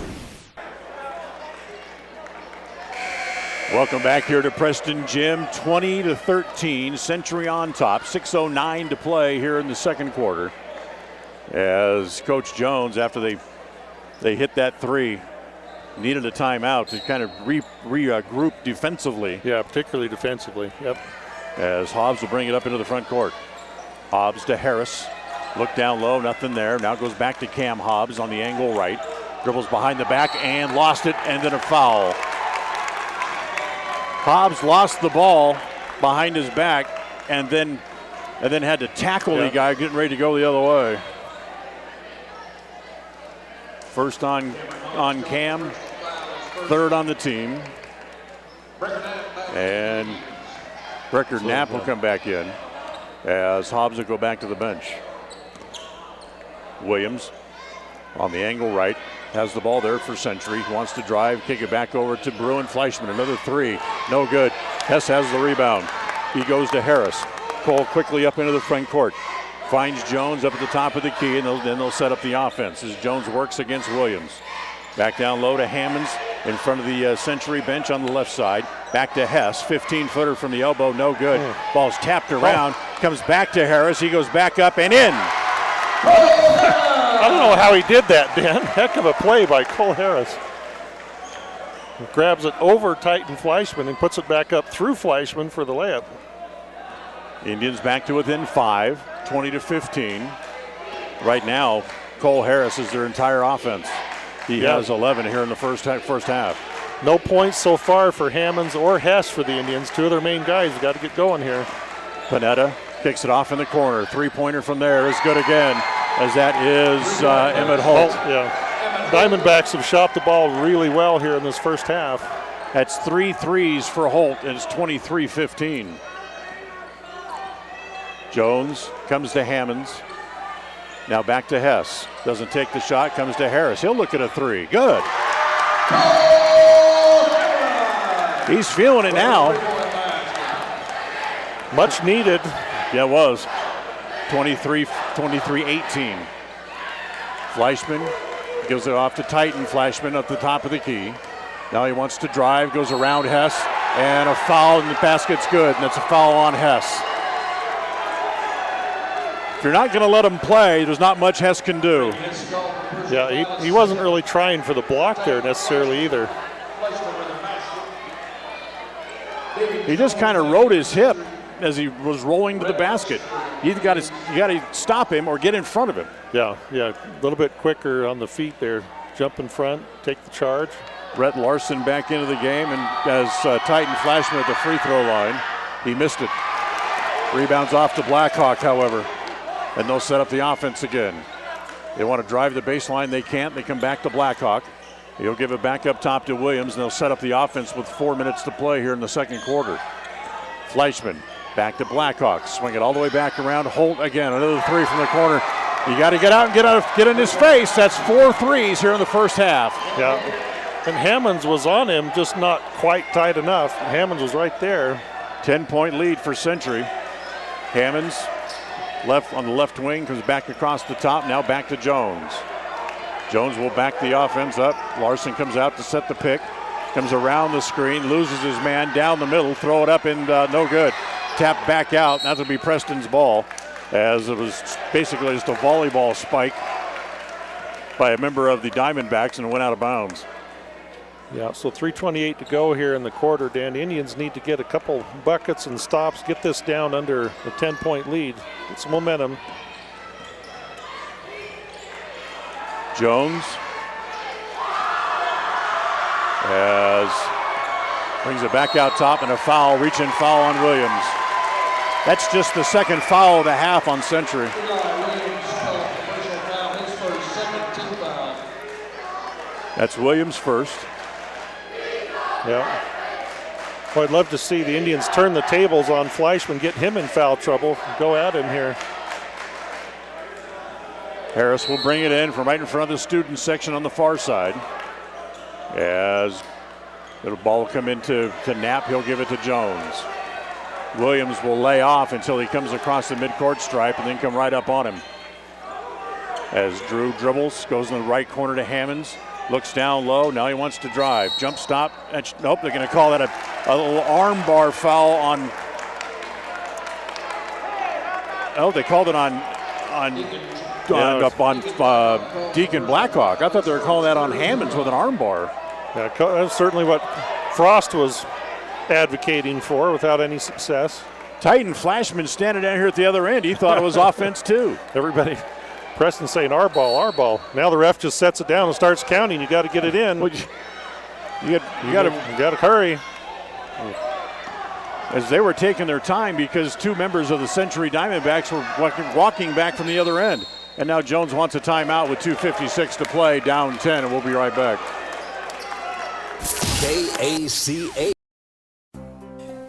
Welcome back here to Preston Gym. 20-13, Century on top. 6:09 to play here in the second quarter. As Coach Jones, after they hit that three, needed a timeout to kind of regroup defensively. Yeah, particularly defensively. Yep. As Hobbs will bring it up into the front court. Hobbs to Harris. Look down low, nothing there. Now goes back to Cam Hobbs on the angle right. Dribbles behind the back and lost it, and then a foul. Hobbs lost the ball behind his back and then had to tackle the guy getting ready to go the other way. First on Cam, third on the team. And Brecker Knapp will come back in as Hobbs will go back to the bench. Williams on the angle right, has the ball there for Century, wants to drive, kick it back over to Bruin. Fleischman, another three, no good. Hess has the rebound. He goes to Harris. Cole quickly up into the front court. Finds Jones up at the top of the key, and then they'll set up the offense as Jones works against Williams. Back down low to Hammonds in front of the Century bench on the left side. Back to Hess, 15-footer from the elbow, no good. Ball's tapped around, comes back to Harris. He goes back up and in. I don't know how he did that, Dan. Heck of a play by Cole Harris. He grabs it over Titan Fleischman and puts it back up through Fleischman for the layup. Indians back to within 5, 20-15. Right now, Cole Harris is their entire offense. He has 11 here in the first half. No points so far for Hammonds or Hess for the Indians. Two of their main guys got to get going here. Panetta kicks it off in the corner. Three-pointer from there is good again, as that is Emmett Holt. Yeah. Diamondbacks have shot the ball really well here in this first half. That's 3 threes for Holt, and it's 23-15. Jones comes to Hammonds. Now back to Hess. Doesn't take the shot, comes to Harris. He'll look at a three. Good. He's feeling it now. Much needed. Yeah, it was. 23-18. Fleischman gives it off to Titan. Fleischman at the top of the key. Now he wants to drive, goes around Hess, and a foul, and the basket's good, and that's a foul on Hess. If you're not going to let him play, there's not much Hess can do. Yeah, he wasn't really trying for the block there necessarily either. He just kind of rode his hip as he was rolling to the basket. You got to stop him or get in front of him. Yeah, a little bit quicker on the feet there. Jump in front, take the charge. Brett Larson back into the game, and as Titan Fleischman at the free throw line, he missed it. Rebounds off to Blackhawk, however, and they'll set up the offense again. They want to drive the baseline. They can't. They come back to Blackhawk. He'll give it back up top to Williams, and they'll set up the offense with 4 minutes to play here in the second quarter. Fleischman back to Blackhawk. Swing it all the way back around. Holt again. Another three from the corner. You got to get out and get in his face. That's 4 threes here in the first half. Yeah. And Hammonds was on him, just not quite tight enough. Hammonds was right there. 10-point lead for Century. Hammonds left on the left wing, comes back across the top, now back to Jones. Jones will back the offense up. Larson comes out to set the pick. Comes around the screen, loses his man down the middle, throw it up and no good. Tap back out. That'll be Preston's ball, as it was basically just a volleyball spike by a member of the Diamondbacks and went out of bounds. Yeah, so 3:28 to go here in the quarter, Dan. The Indians need to get a couple buckets and stops, get this down under the 10-point lead. Get some momentum. Jones as brings it back out top, and a foul, reach-in foul on Williams. That's just the second foul of the half on Century. That's Williams first. Yeah. Well, I'd love to see the Indians turn the tables on Fleischman, get him in foul trouble, go at him here. Harris will bring it in from right in front of the student section on the far side. As the ball will come into Knapp, he'll give it to Jones. Williams will lay off until he comes across the midcourt stripe and then come right up on him. As Drew dribbles, goes in the right corner to Hammonds, looks down low, now he wants to drive. Jump stop, nope, they're gonna call that a little arm bar foul on, oh, they called it on Deacon Blackhawk. I thought they were calling that on Hammonds with an arm bar. Yeah, that's certainly what Frost was advocating for without any success. Titan Flashman standing down here at the other end. He thought it was offense too. Everybody, Preston saying our ball, our ball. Now the ref just sets it down and starts counting. You got to get it in. You got to hurry. As they were taking their time because two members of the Century Diamondbacks were walking back from the other end. And now Jones wants a timeout with 2:56 to play, down 10, and we'll be right back. KACA.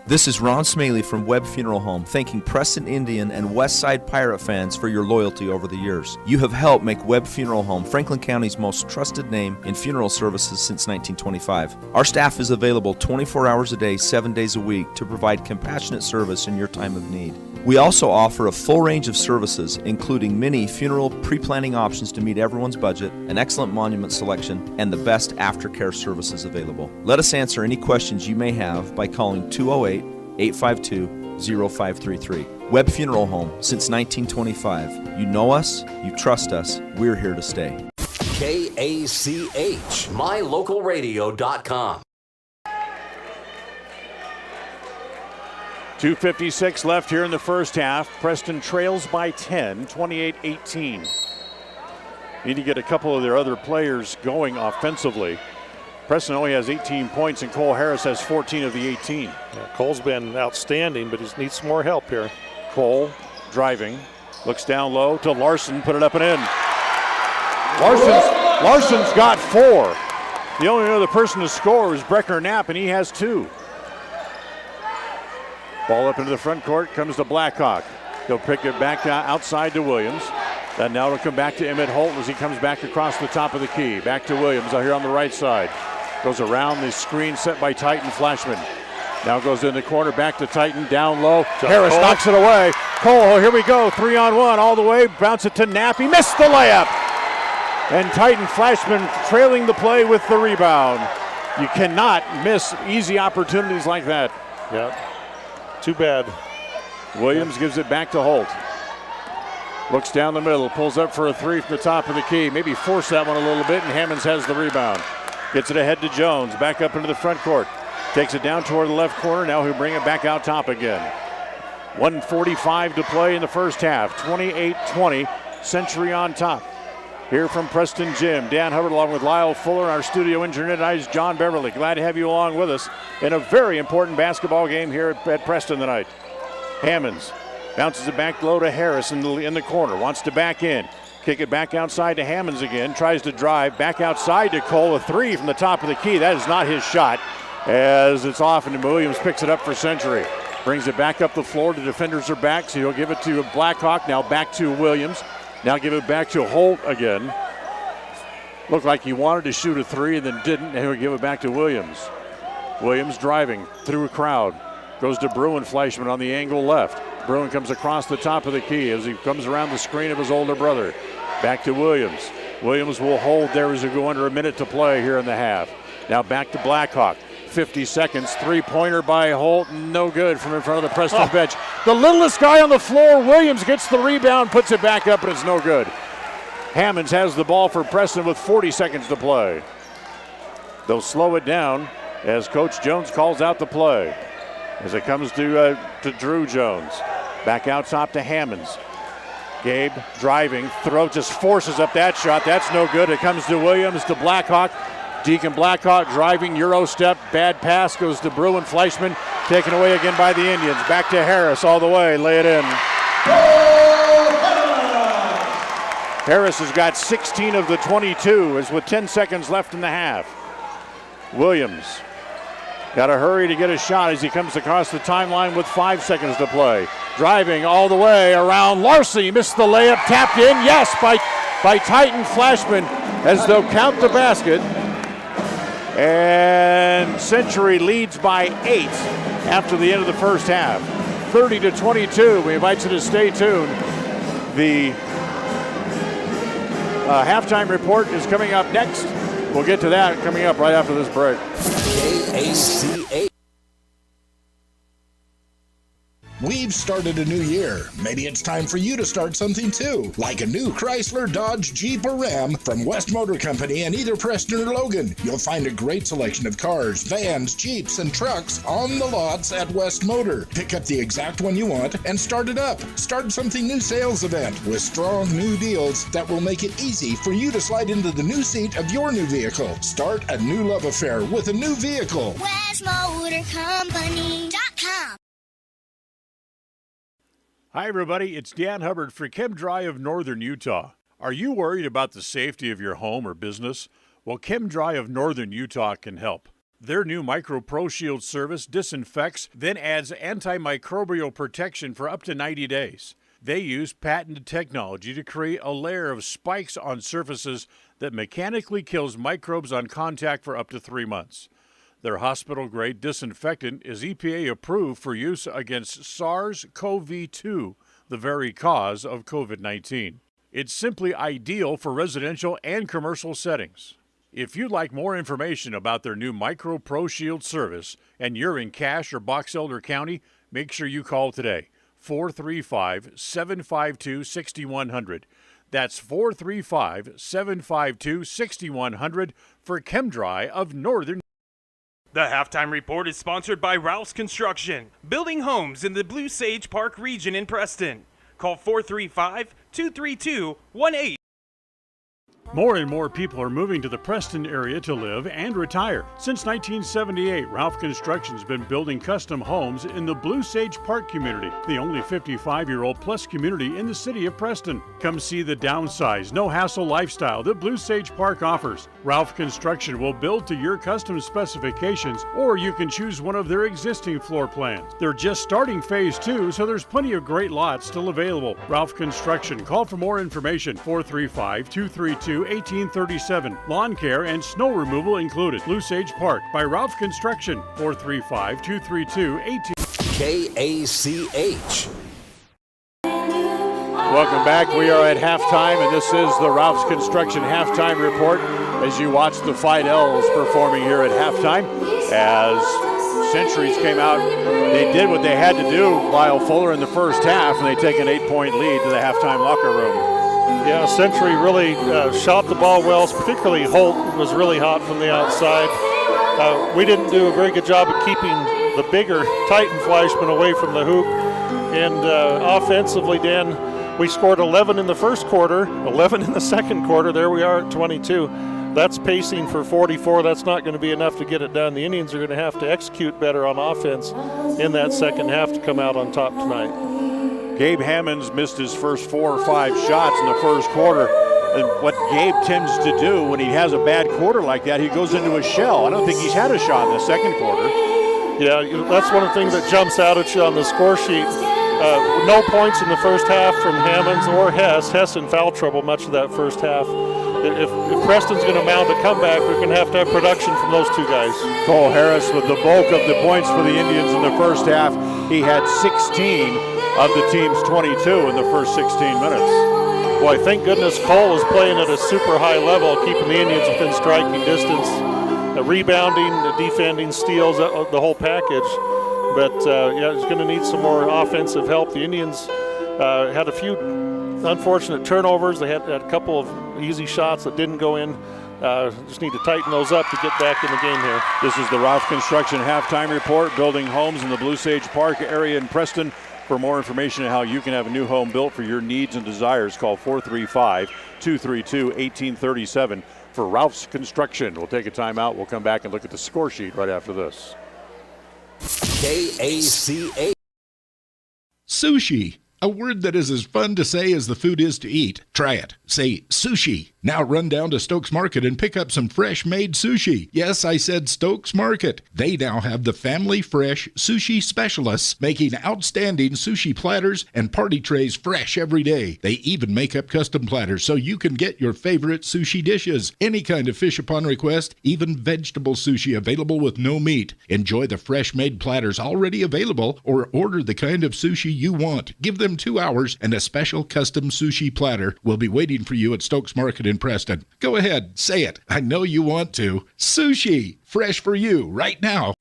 This is Ron Smaley from Webb Funeral Home, thanking Preston Indian and Westside Pirate fans for your loyalty over the years. You have helped make Webb Funeral Home Franklin County's most trusted name in funeral services since 1925. Our staff is available 24 hours a day, 7 days a week to provide compassionate service in your time of need. We also offer a full range of services, including many funeral pre-planning options to meet everyone's budget, an excellent monument selection, and the best aftercare services available. Let us answer any questions you may have by calling 208-852-0533. Webb Funeral Home, since 1925. You know us, you trust us, we're here to stay. KACH, mylocalradio.com. 2:56 left here in the first half. Preston trails by 10, 28-18. Need to get a couple of their other players going offensively. Preston only has 18 points, and Cole Harris has 14 of the 18. Yeah, Cole's been outstanding, but he needs some more help here. Cole driving, looks down low to Larson, put it up and in. Larson's got 4. The only other person to score is Brecker Knapp, and he has 2. Ball up into the front court, comes to Blackhawk. He'll pick it back outside to Williams. Then now it'll come back to Emmett Holt as he comes back across the top of the key. Back to Williams out here on the right side. Goes around the screen set by Titan Flashman. Now goes in the corner, back to Titan, down low. Harris knocks it away. Cole, here we go, 3-on-1 all the way. Bounce it to Knapp. He missed the layup. And Titan Flashman trailing the play with the rebound. You cannot miss easy opportunities like that. Yeah. Too bad. Williams gives it back to Holt. Looks down the middle, pulls up for a 3 from the top of the key. Maybe force that one a little bit, and Hammonds has the rebound. Gets it ahead to Jones, back up into the front court. Takes it down toward the left corner. Now he'll bring it back out top again. 1:45 to play in the first half. 28-20, Century on top. Here from Preston Gym, Dan Hubbard along with Lyle Fuller. Our studio engineer tonight is John Beverly. Glad to have you along with us in a very important basketball game here at Preston tonight. Hammonds bounces it back low to Harris in the corner. Wants to back in. Kick it back outside to Hammonds again. Tries to drive. Back outside to Cole. A 3 from the top of the key. That is not his shot as it's off, and Williams picks it up for Century. Brings it back up the floor. The defenders are back, so he'll give it to Blackhawk. Now back to Williams. Now give it back to Holt again. Looked like he wanted to shoot a 3 and then didn't, and he'll give it back to Williams. Williams driving through a crowd. Goes to Bruin Fleischman on the angle left. Bruin comes across the top of the key as he comes around the screen of his older brother. Back to Williams. Williams will hold there as we go under a minute to play here in the half. Now back to Blackhawk. 50 seconds. Three-pointer by Holt. No good from in front of the Preston bench. The littlest guy on the floor, Williams, gets the rebound, puts it back up, and it's no good. Hammonds has the ball for Preston with 40 seconds to play. They'll slow it down as Coach Jones calls out the play. As it comes to Drew Jones. Back out top to Hammonds. Gabe driving, just forces up that shot. That's no good. It comes to Williams, to Blackhawk. Deacon Blackhawk driving, Euro step, bad pass, goes to Bruin. Fleischman taken away again by the Indians. Back to Harris all the way, lay it in. Harris has got 16 of the 22 as with 10 seconds left in the half. Williams got to hurry to get a shot as he comes across the timeline with 5 seconds to play. Driving all the way around Larcy, missed the layup, tapped in, yes, by Titan Flashman as they'll count the basket. And Century leads by 8 after the end of the first half. 30-22. We invite you to stay tuned. The halftime report is coming up next. We'll get to that coming up right after this break. KACA. We've started a new year. Maybe it's time for you to start something too, like a new Chrysler, Dodge, Jeep, or Ram from West Motor Company in either Preston or Logan. You'll find a great selection of cars, vans, Jeeps, and trucks on the lots at West Motor. Pick up the exact one you want and start it up. Start something new sales event with strong new deals that will make it easy for you to slide into the new seat of your new vehicle. Start a new love affair with a new vehicle. WestMotorCompany.com. Hi, everybody. It's Dan Hubbard for ChemDry of Northern Utah. Are you worried about the safety of your home or business? Well, ChemDry of Northern Utah can help. Their new Micro Pro Shield service disinfects, then adds antimicrobial protection for up to 90 days. They use patented technology to create a layer of spikes on surfaces that mechanically kills microbes on contact for up to 3 months. Their hospital-grade disinfectant is EPA approved for use against SARS-CoV-2, the very cause of COVID-19. It's simply ideal for residential and commercial settings. If you'd like more information about their new Micro Pro Shield service and you're in Cache or Box Elder County, make sure you call today, 435-752-6100. That's 435-752-6100 for ChemDry of Northern. The halftime report is sponsored by Ralph's Construction, building homes in the Blue Sage Park region in Preston. Call 435-232-18. More and more people are moving to the Preston area to live and retire. Since 1978, Ralph Construction's been building custom homes in the Blue Sage Park community, the only 55-year-old plus community in the city of Preston. Come see the downsized, no-hassle lifestyle that Blue Sage Park offers. Ralph Construction will build to your custom specifications, or you can choose one of their existing floor plans. They're just starting phase 2, so there's plenty of great lots still available. Ralph Construction. Call for more information, 435-232-1837. Lawn care and snow removal included. Blue Sage Park by Ralph Construction. 435-232-18. KACH. Welcome back. We are at halftime, and this is the Ralph's Construction halftime report as you watch the Fidels performing here at halftime. As Centuries came out, they did what they had to do, Lyle Fuller, in the first half, and they take an 8-point lead to the halftime locker room. Yeah, Century really shot the ball well, particularly Holt was really hot from the outside. We didn't do a very good job of keeping the bigger Titan Fleischman away from the hoop. And offensively, Dan, we scored 11 in the first quarter, 11 in the second quarter. There we are at 22. That's pacing for 44. That's not going to be enough to get it done. The Indians are going to have to execute better on offense in that second half to come out on top tonight. Gabe Hammonds missed his first 4 or 5 shots in the first quarter. And what Gabe tends to do when he has a bad quarter like that, he goes into a shell. I don't think he's had a shot in the second quarter. Yeah, that's one of the things that jumps out at you on the score sheet. No points in the first half from Hammonds or Hess. Hess in foul trouble much of that first half. If Preston's going to mount a comeback, we're going to have production from those two guys. Cole Harris with the bulk of the points for the Indians in the first half. He had 16. of the team's 22 in the first 16 minutes. Boy, thank goodness Cole is playing at a super high level, keeping the Indians within striking distance. Rebounding, defending, steals, the whole package. But yeah, he's going to need some more offensive help. The Indians had a few unfortunate turnovers. They had a couple of easy shots that didn't go in. Just need to tighten those up to get back in the game here. This is the Ralph Construction halftime report. Building homes in the Blue Sage Park area in Preston. For more information on how you can have a new home built for your needs and desires, call 435-232-1837 for Ralph's Construction. We'll take a timeout. We'll come back and look at the score sheet right after this. KACA. Sushi. A word that is as fun to say as the food is to eat. Try it. Say sushi. Now run down to Stokes Market and pick up some fresh-made sushi. Yes, I said Stokes Market. They now have the family fresh sushi specialists making outstanding sushi platters and party trays fresh every day. They even make up custom platters so you can get your favorite sushi dishes. Any kind of fish upon request, even vegetable sushi available with no meat. Enjoy the fresh-made platters already available or order the kind of sushi you want. Give them 2 hours and a special custom sushi platter will be waiting for you at Stokes Market in Preston. Go ahead, say it. I know you want to. Sushi, fresh for you right now.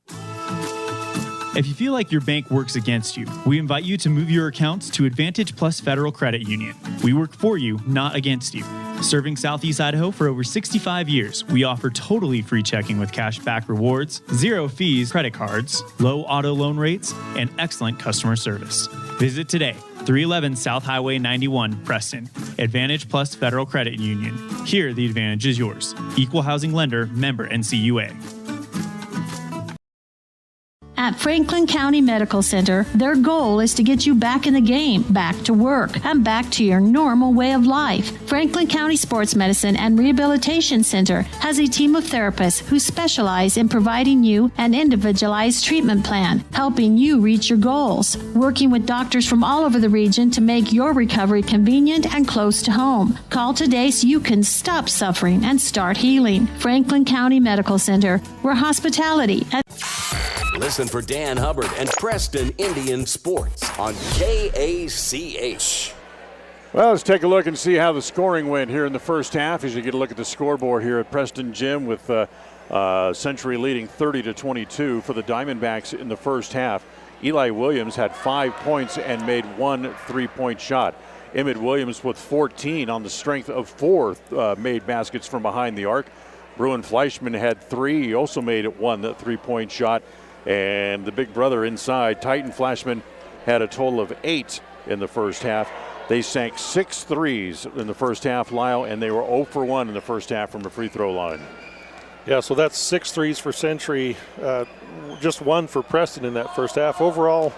If you feel like your bank works against you, we invite you to move your accounts to Advantage Plus Federal Credit Union. We work for you, not against you. Serving Southeast Idaho for over 65 years, we offer totally free checking with cash back rewards, 0 fees credit cards, low auto loan rates, and excellent customer service. Visit today, 311 South Highway 91, Preston. Advantage Plus Federal Credit Union. Here, the advantage is yours. Equal housing lender, member NCUA. At Franklin County Medical Center, their goal is to get you back in the game, back to work, and back to your normal way of life. Franklin County Sports Medicine and Rehabilitation Center has a team of therapists who specialize in providing you an individualized treatment plan, helping you reach your goals, working with doctors from all over the region to make your recovery convenient and close to home. Call today so you can stop suffering and start healing. Franklin County Medical Center, where hospitality and Listen for Dan Hubbard and Preston Indian Sports on KACH. Well, let's take a look and see how the scoring went here in the first half as you get a look at the scoreboard here at Preston Gym with Century leading 30-22 for the Diamondbacks in the first half. Eli Williams had 5 points and made 1 3-point shot. Emmett Williams with 14 on the strength of 4 made baskets from behind the arc. Bruin Fleischman had 3. He also made 1 3-point shot. And the big brother inside, Titan Flashman, had a total of 8 in the first half. They sank 6 threes in the first half, Lyle, and they were 0 for 1 in the first half from the free throw line. Yeah, so that's 6 threes for Century, just 1 for Preston in that first half. Overall,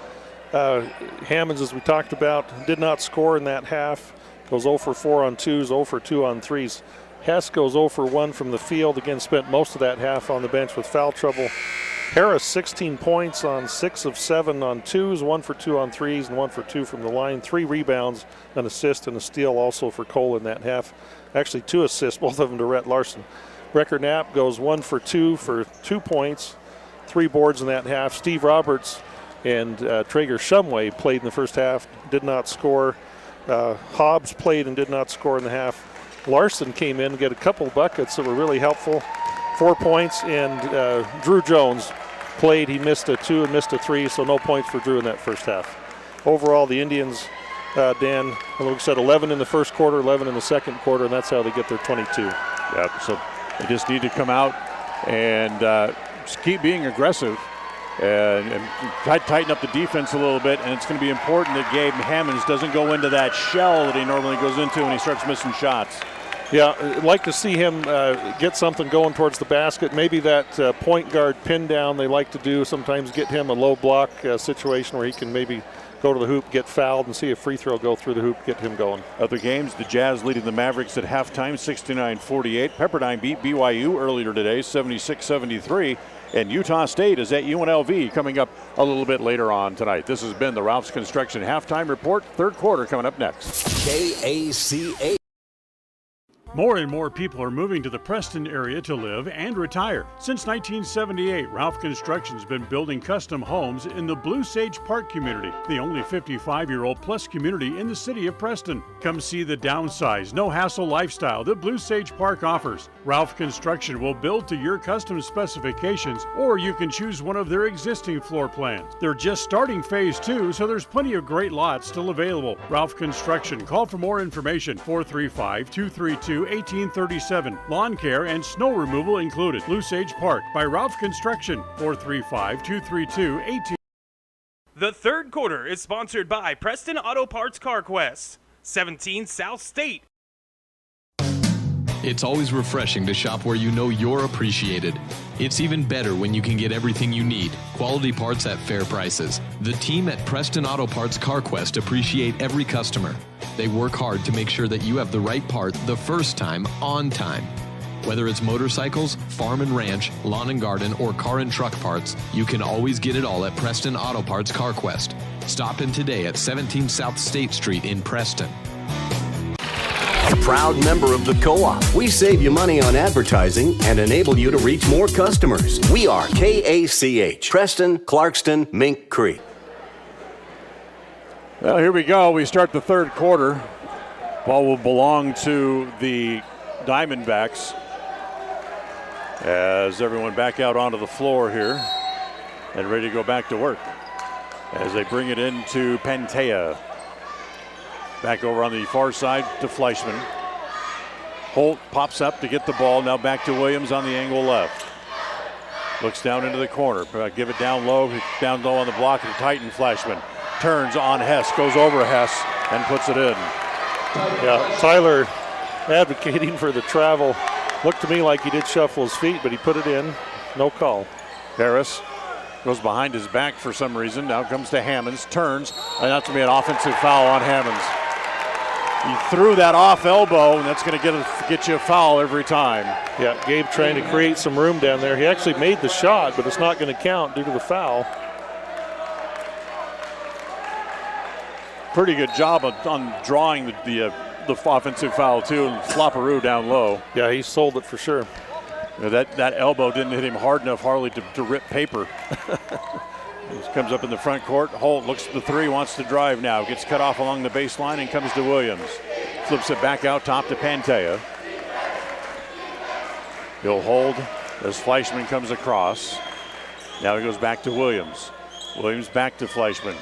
Hammonds, as we talked about, did not score in that half. Goes 0 for 4 on 2s, 0 for 2 on 3s. Hess goes 0 for 1 from the field. Again, spent most of that half on the bench with foul trouble. Harris, 16 points on 6 of 7 on 2s, 1 for 2 on 3s, and 1 for 2 from the line. 3 rebounds, an assist, and a steal also for Cole in that half. Actually, 2 assists, both of them to Rhett Larson. Brecker Knapp goes 1 for 2 for 2 points, 3 boards in that half. Steve Roberts and Traeger Shumway played in the first half, did not score. Hobbs played and did not score in the half. Larson came in and got a couple of buckets that were really helpful. 4 points, and Drew Jones played. He missed a 2 and missed a 3, so no points for Drew in that first half. Overall, the Indians, Dan, like I said, 11 in the first quarter, 11 in the second quarter, and that's how they get their 22. Yeah, so they just need to come out and just keep being aggressive and tighten up the defense a little bit, and it's going to be important that Gabe Hammonds doesn't go into that shell that he normally goes into when he starts missing shots. Yeah, I'd like to see him get something going towards the basket. Maybe that point guard pin down they like to do, sometimes get him a low block situation where he can maybe go to the hoop, get fouled, and see a free throw go through the hoop, get him going. Other games, the Jazz leading the Mavericks at halftime, 69-48. Pepperdine beat BYU earlier today, 76-73. And Utah State is at UNLV coming up a little bit later on tonight. This has been the Ralph's Construction Halftime Report. Third quarter coming up next. KACH. More and more people are moving to the Preston area to live and retire. Since 1978, Ralph Construction's been building custom homes in the Blue Sage Park community, the only 55-year-old plus community in the city of Preston. Come see the downsized, no-hassle lifestyle that Blue Sage Park offers. Ralph Construction will build to your custom specifications, or you can choose one of their existing floor plans. They're just starting phase 2, so there's plenty of great lots still available. Ralph Construction. Call for more information. 435-232-1837. Lawn care and snow removal included. Blue Sage Park by Ralph Construction. 435-232-1837. The third quarter is sponsored by Preston Auto Parts CarQuest, 17 South State. It's always refreshing to shop where you know you're appreciated. It's even better when you can get everything you need, quality parts at fair prices. The team at Preston Auto Parts CarQuest appreciate every customer. They work hard to make sure that you have the right part the first time, on time. Whether it's motorcycles, farm and ranch, lawn and garden, or car and truck parts, you can always get it all at Preston Auto Parts CarQuest. Stop in today at 17 South State Street in Preston. A proud member of the Co-op. We save you money on advertising and enable you to reach more customers. We are KACH, Preston, Clarkston, Mink Creek. Well, here we go. We start the third quarter. Ball will belong to the Diamondbacks as everyone back out onto the floor here and ready to go back to work as they bring it into Pantea. Back over on the far side to Fleischman. Holt pops up to get the ball. Now back to Williams on the angle left. Looks down into the corner. Give it down low on the block to Titan. Fleischman turns on Hess, goes over Hess and puts it in. Yeah, Tyler advocating for the travel. Looked to me like he did shuffle his feet, but he put it in. No call. Harris goes behind his back for some reason. Now comes to Hammonds, turns, and that's going to be an offensive foul on Hammonds. He threw that off elbow, and that's going to get you a foul every time. Yeah, Gabe trying to create some room down there. He actually made the shot, but it's not going to count due to the foul. Pretty good job on drawing the offensive foul, too, and Flopperoo down low. Yeah, he sold it for sure. You know, that elbow didn't hit him hard enough, Harley, to rip paper. Comes up in the front court. Holt looks at the three, wants to drive now. Gets cut off along the baseline and comes to Williams. Flips it back out top to Pantea. He'll hold as Fleischman comes across. Now he goes back to Williams. Williams back to Fleischman.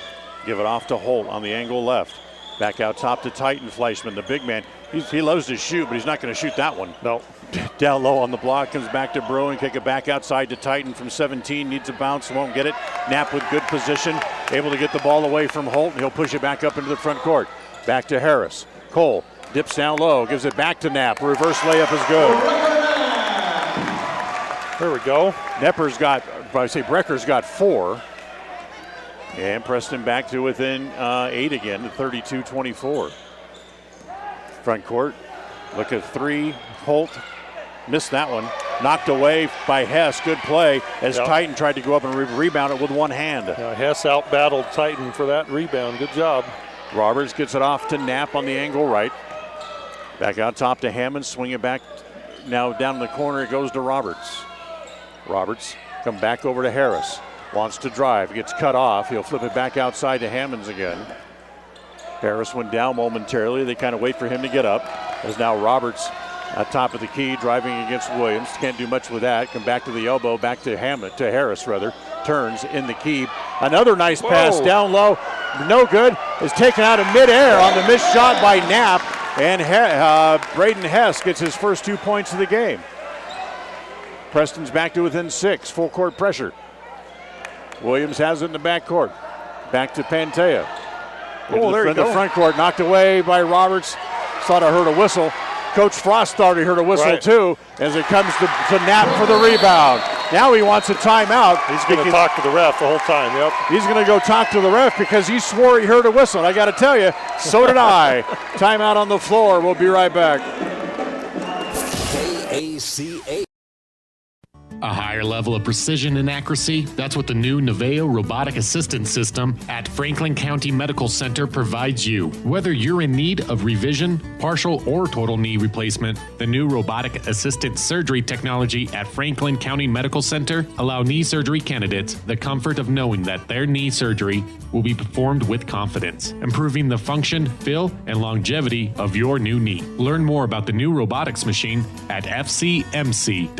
Give it off to Holt on the angle left. Back out top to Titan. Fleischman, the big man. He loves to shoot, but he's not going to shoot that one. No. Down low on the block, comes back to Bruin, kick it back outside to Titan from 17, needs a bounce, won't get it. Knapp with good position, able to get the ball away from Holt, and he'll push it back up into the front court. Back to Harris. Cole dips down low, gives it back to Knapp. Reverse layup is good. There we go. Brecker's got 4. And Preston back to within 8 again, to 32-24. Front court, look at 3, Holt. Missed that one. Knocked away by Hess. Good play as Titan tried to go up and rebound it with one hand. Hess out-battled Titan for that rebound. Good job. Roberts gets it off to Knapp on the angle right. Back out top to Hammond. Swing it back. Now down in the corner it goes to Roberts. Roberts come back over to Harris. Wants to drive. Gets cut off. He'll flip it back outside to Hammonds again. Harris went down momentarily. They kind of wait for him to get up. As now Roberts at top of the key, driving against Williams. Can't do much with that. Come back to the elbow, back to Harris rather. Turns in the key. Another nice pass down low. No good. Is taken out of midair on the missed shot by Knapp. And Braden Hess gets his first 2 points of the game. Preston's back to within 6. Full court pressure. Williams has it in the backcourt. Back to Pantea. There you go. The front court knocked away by Roberts. Thought I heard a whistle. Coach Frost thought he heard a whistle too as it comes to Knapp for the rebound. Now he wants a timeout. He's going to talk to the ref the whole time. Yep. He's going to go talk to the ref because he swore he heard a whistle. I got to tell you, so did I. Timeout on the floor. We'll be right back. KACH. A higher level of precision and accuracy? That's what the new Naveo robotic assistance system at Franklin County Medical Center provides you. Whether you're in need of revision, partial, or total knee replacement, the new robotic assisted surgery technology at Franklin County Medical Center allow knee surgery candidates the comfort of knowing that their knee surgery will be performed with confidence, improving the function, feel, and longevity of your new knee. Learn more about the new robotics machine at fcmc.org.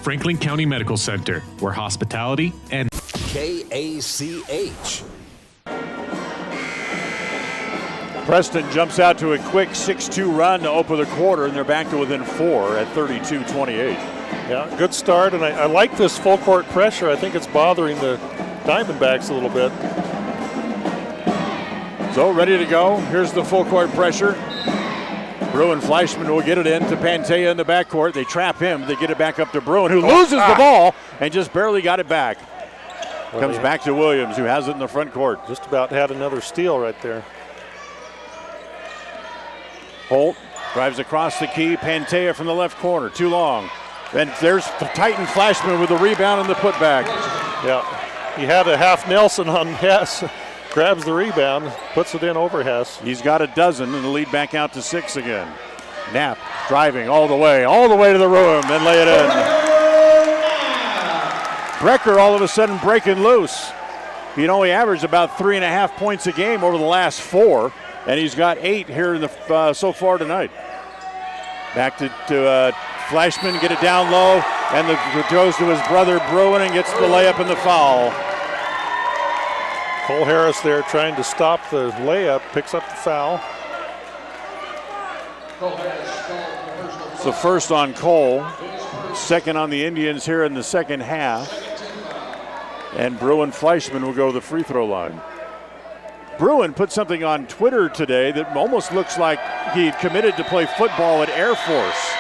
Franklin County Medical Center, where hospitality and KACH. Preston jumps out to a quick 6-2 run to open the quarter, and they're back to within 4 at 32-28. Yeah, good start, and I like this full court pressure. I think it's bothering the Diamondbacks a little bit. So ready to go. Here's the full court pressure. Bruin Fleischman will get it in to Pantea in the backcourt. They trap him. They get it back up to Bruin, who loses the ball and just barely got it back. Comes back to Williams, who has it in the front court. Just about had another steal right there. Holt drives across the key. Pantea from the left corner. Too long. And there's the Titan Fleischman with the rebound and the putback. Yeah, he had a half Nelson on Hess. Grabs the rebound, puts it in over Hess. He's got a dozen, and the lead back out to 6 again. Knapp driving all the way to the rim, then lay it in. Brecker all of a sudden breaking loose. He'd only averaged about 3.5 points a game over the last 4, and he's got 8 here in the so far tonight. Back to Fleischman, get it down low, and it goes to his brother Bruin and gets the layup and the foul. Cole Harris there trying to stop the layup, picks up the foul. So first on Cole, second on the Indians here in the second half. And Bruin Fleischman will go to the free throw line. Bruin put something on Twitter today that almost looks like he committed to play football at Air Force.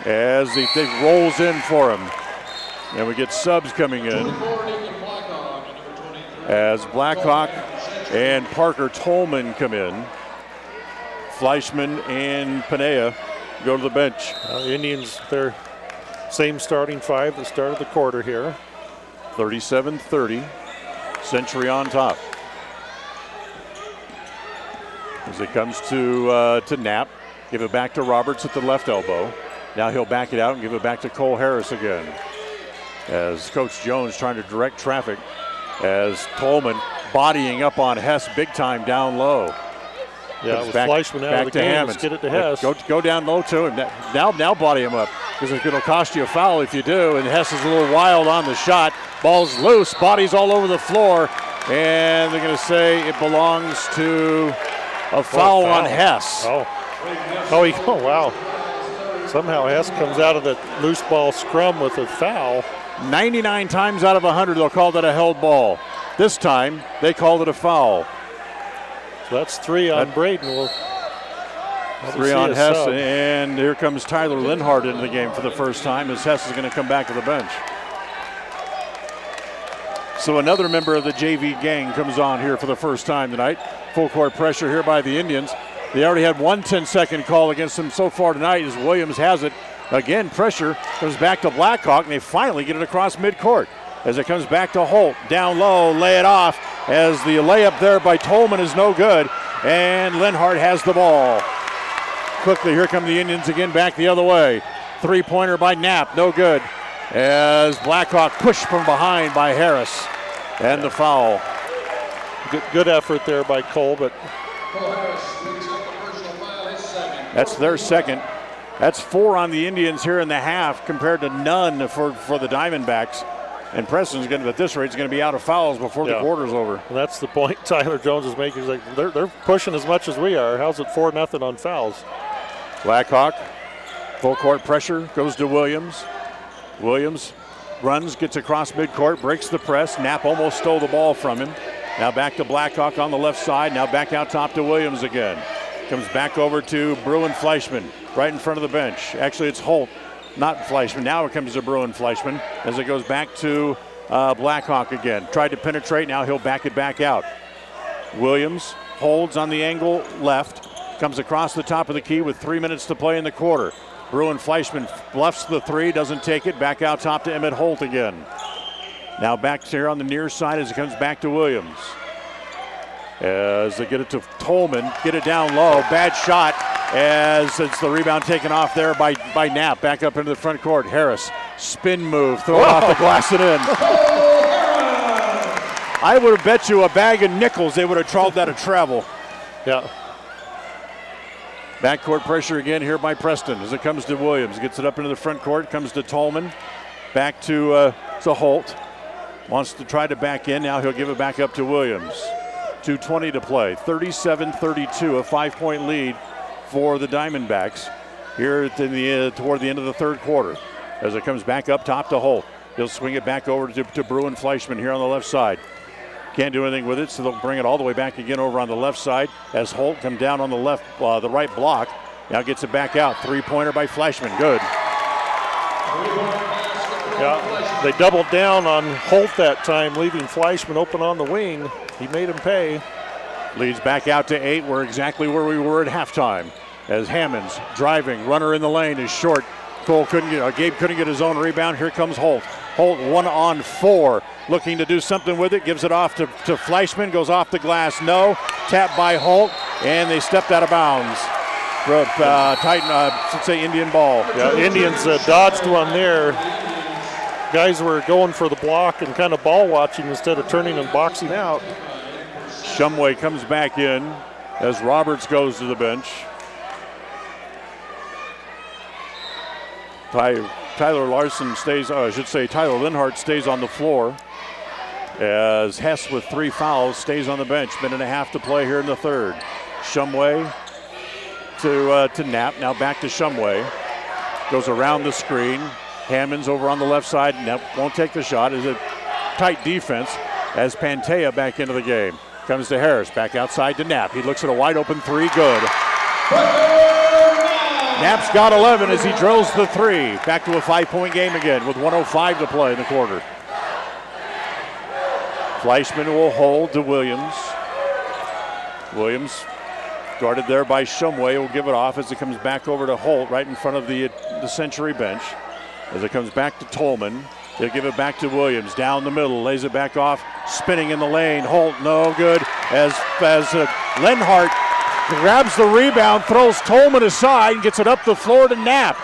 As the thing rolls in for him. And we get subs coming in. As Blackhawk and Parker Tolman come in. Fleischman and Panea go to the bench. Indians, their same starting 5 that started the quarter here. 37-30. Century on top. As it comes to Knapp. Give it back to Roberts at the left elbow. Now he'll back it out and give it back to Cole Harris again. As Coach Jones trying to direct traffic. As Tolman bodying up on Hess big time down low. Yeah, with Fleischman out of the game, let's get it to Hess. Go down low to him. Now body him up, because it's going to cost you a foul if you do. And Hess is a little wild on the shot. Ball's loose, bodies all over the floor. And they're going to say it belongs to a foul on Hess. Oh, wow. Somehow Hess comes out of the loose ball scrum with a foul. 99 times out of 100, they'll call that a held ball. This time, they called it a foul. So that's 3 on Braden. 3 on Hess, and here comes Tyler Linhart into the game for the first time as Hess is going to come back to the bench. So another member of the JV gang comes on here for the first time tonight. Full court pressure here by the Indians. They already had one 10-second call against them so far tonight as Williams has it. Again, pressure comes back to Blackhawk, and they finally get it across midcourt. As it comes back to Holt, down low, lay it off, as the layup there by Tolman is no good, and Linhart has the ball. Quickly, here come the Indians again back the other way. Three-pointer by Knapp, no good, as Blackhawk pushed from behind by Harris, and the foul. Good effort there by Cole, but that's their second. That's 4 on the Indians here in the half compared to none for the Diamondbacks. And Preston's going to, at this rate, is going to be out of fouls before the quarter's over. And that's the point Tyler Jones is making. He's like, they're pushing as much as we are. How's it 4-0 on fouls? Blackhawk, full court pressure, goes to Williams. Williams runs, gets across midcourt, breaks the press. Knapp almost stole the ball from him. Now back to Blackhawk on the left side. Now back out top to Williams again. Comes back over to Bruin Fleischman, right in front of the bench. Actually, it's Holt, not Fleischman. Now it comes to Bruin Fleischman as it goes back to Blackhawk again. Tried to penetrate, now he'll back it back out. Williams holds on the angle left, comes across the top of the key with 3 minutes to play in the quarter. Bruin Fleischman bluffs the three, doesn't take it. Back out top to Emmett Holt again. Now back here on the near side as it comes back to Williams. As they get it to Tolman, get it down low. Bad shot as it's the rebound taken off there by Knapp. Back up into the front court. Harris, spin move, throw it off the glass and in. I would have bet you a bag of nickels they would have called that a travel. Yeah. Backcourt pressure again here by Preston as it comes to Williams. Gets it up into the front court, comes to Tolman. Back to Holt. Wants to try to back in. Now he'll give it back up to Williams. 2:20 to play. 37-32, a 5-point lead for the Diamondbacks here toward the end of the third quarter. As it comes back up top to Holt. He'll swing it back over to Bruin Fleischman here on the left side. Can't do anything with it, so they'll bring it all the way back again over on the left side as Holt comes down on the the right block. Now gets it back out. Three-pointer by Fleischman. Good. Yeah, they doubled down on Holt that time, leaving Fleischman open on the wing. He made him pay. Leads back out to 8. We're exactly where we were at halftime. As Hammonds driving, runner in the lane is short. Gabe couldn't get his own rebound. Here comes Holt. Holt 1-on-4, looking to do something with it. Gives it off to Fleischman. Goes off the glass. No. Tap by Holt, and they stepped out of bounds. Should say Indian ball. Yeah, Indians dodged one there. Guys were going for the block and kind of ball watching instead of turning and boxing out. Shumway comes back in as Roberts goes to the bench. Tyler Larson stays, Tyler Linhart stays on the floor as Hess with 3 fouls stays on the bench. Minute and a half to play here in the third. Shumway to Knapp, now back to Shumway. Goes around the screen. Hammonds over on the left side. Knapp won't take the shot. Is a tight defense as Pantea back into the game. Comes to Harris, back outside to Knapp. He looks at a wide open three, good. Knapp's got 11 as he drills the three. Back to a 5-point game again with 1:05 to play in the quarter. Fleischman will hold to Williams. Williams guarded there by Shumway. Will give it off as it comes back over to Holt right in front of the Century bench. As it comes back to Tolman, they'll give it back to Williams. Down the middle, lays it back off, spinning in the lane. Holt, no good. As Lenhart grabs the rebound, throws Tolman aside, gets it up the floor to Knapp.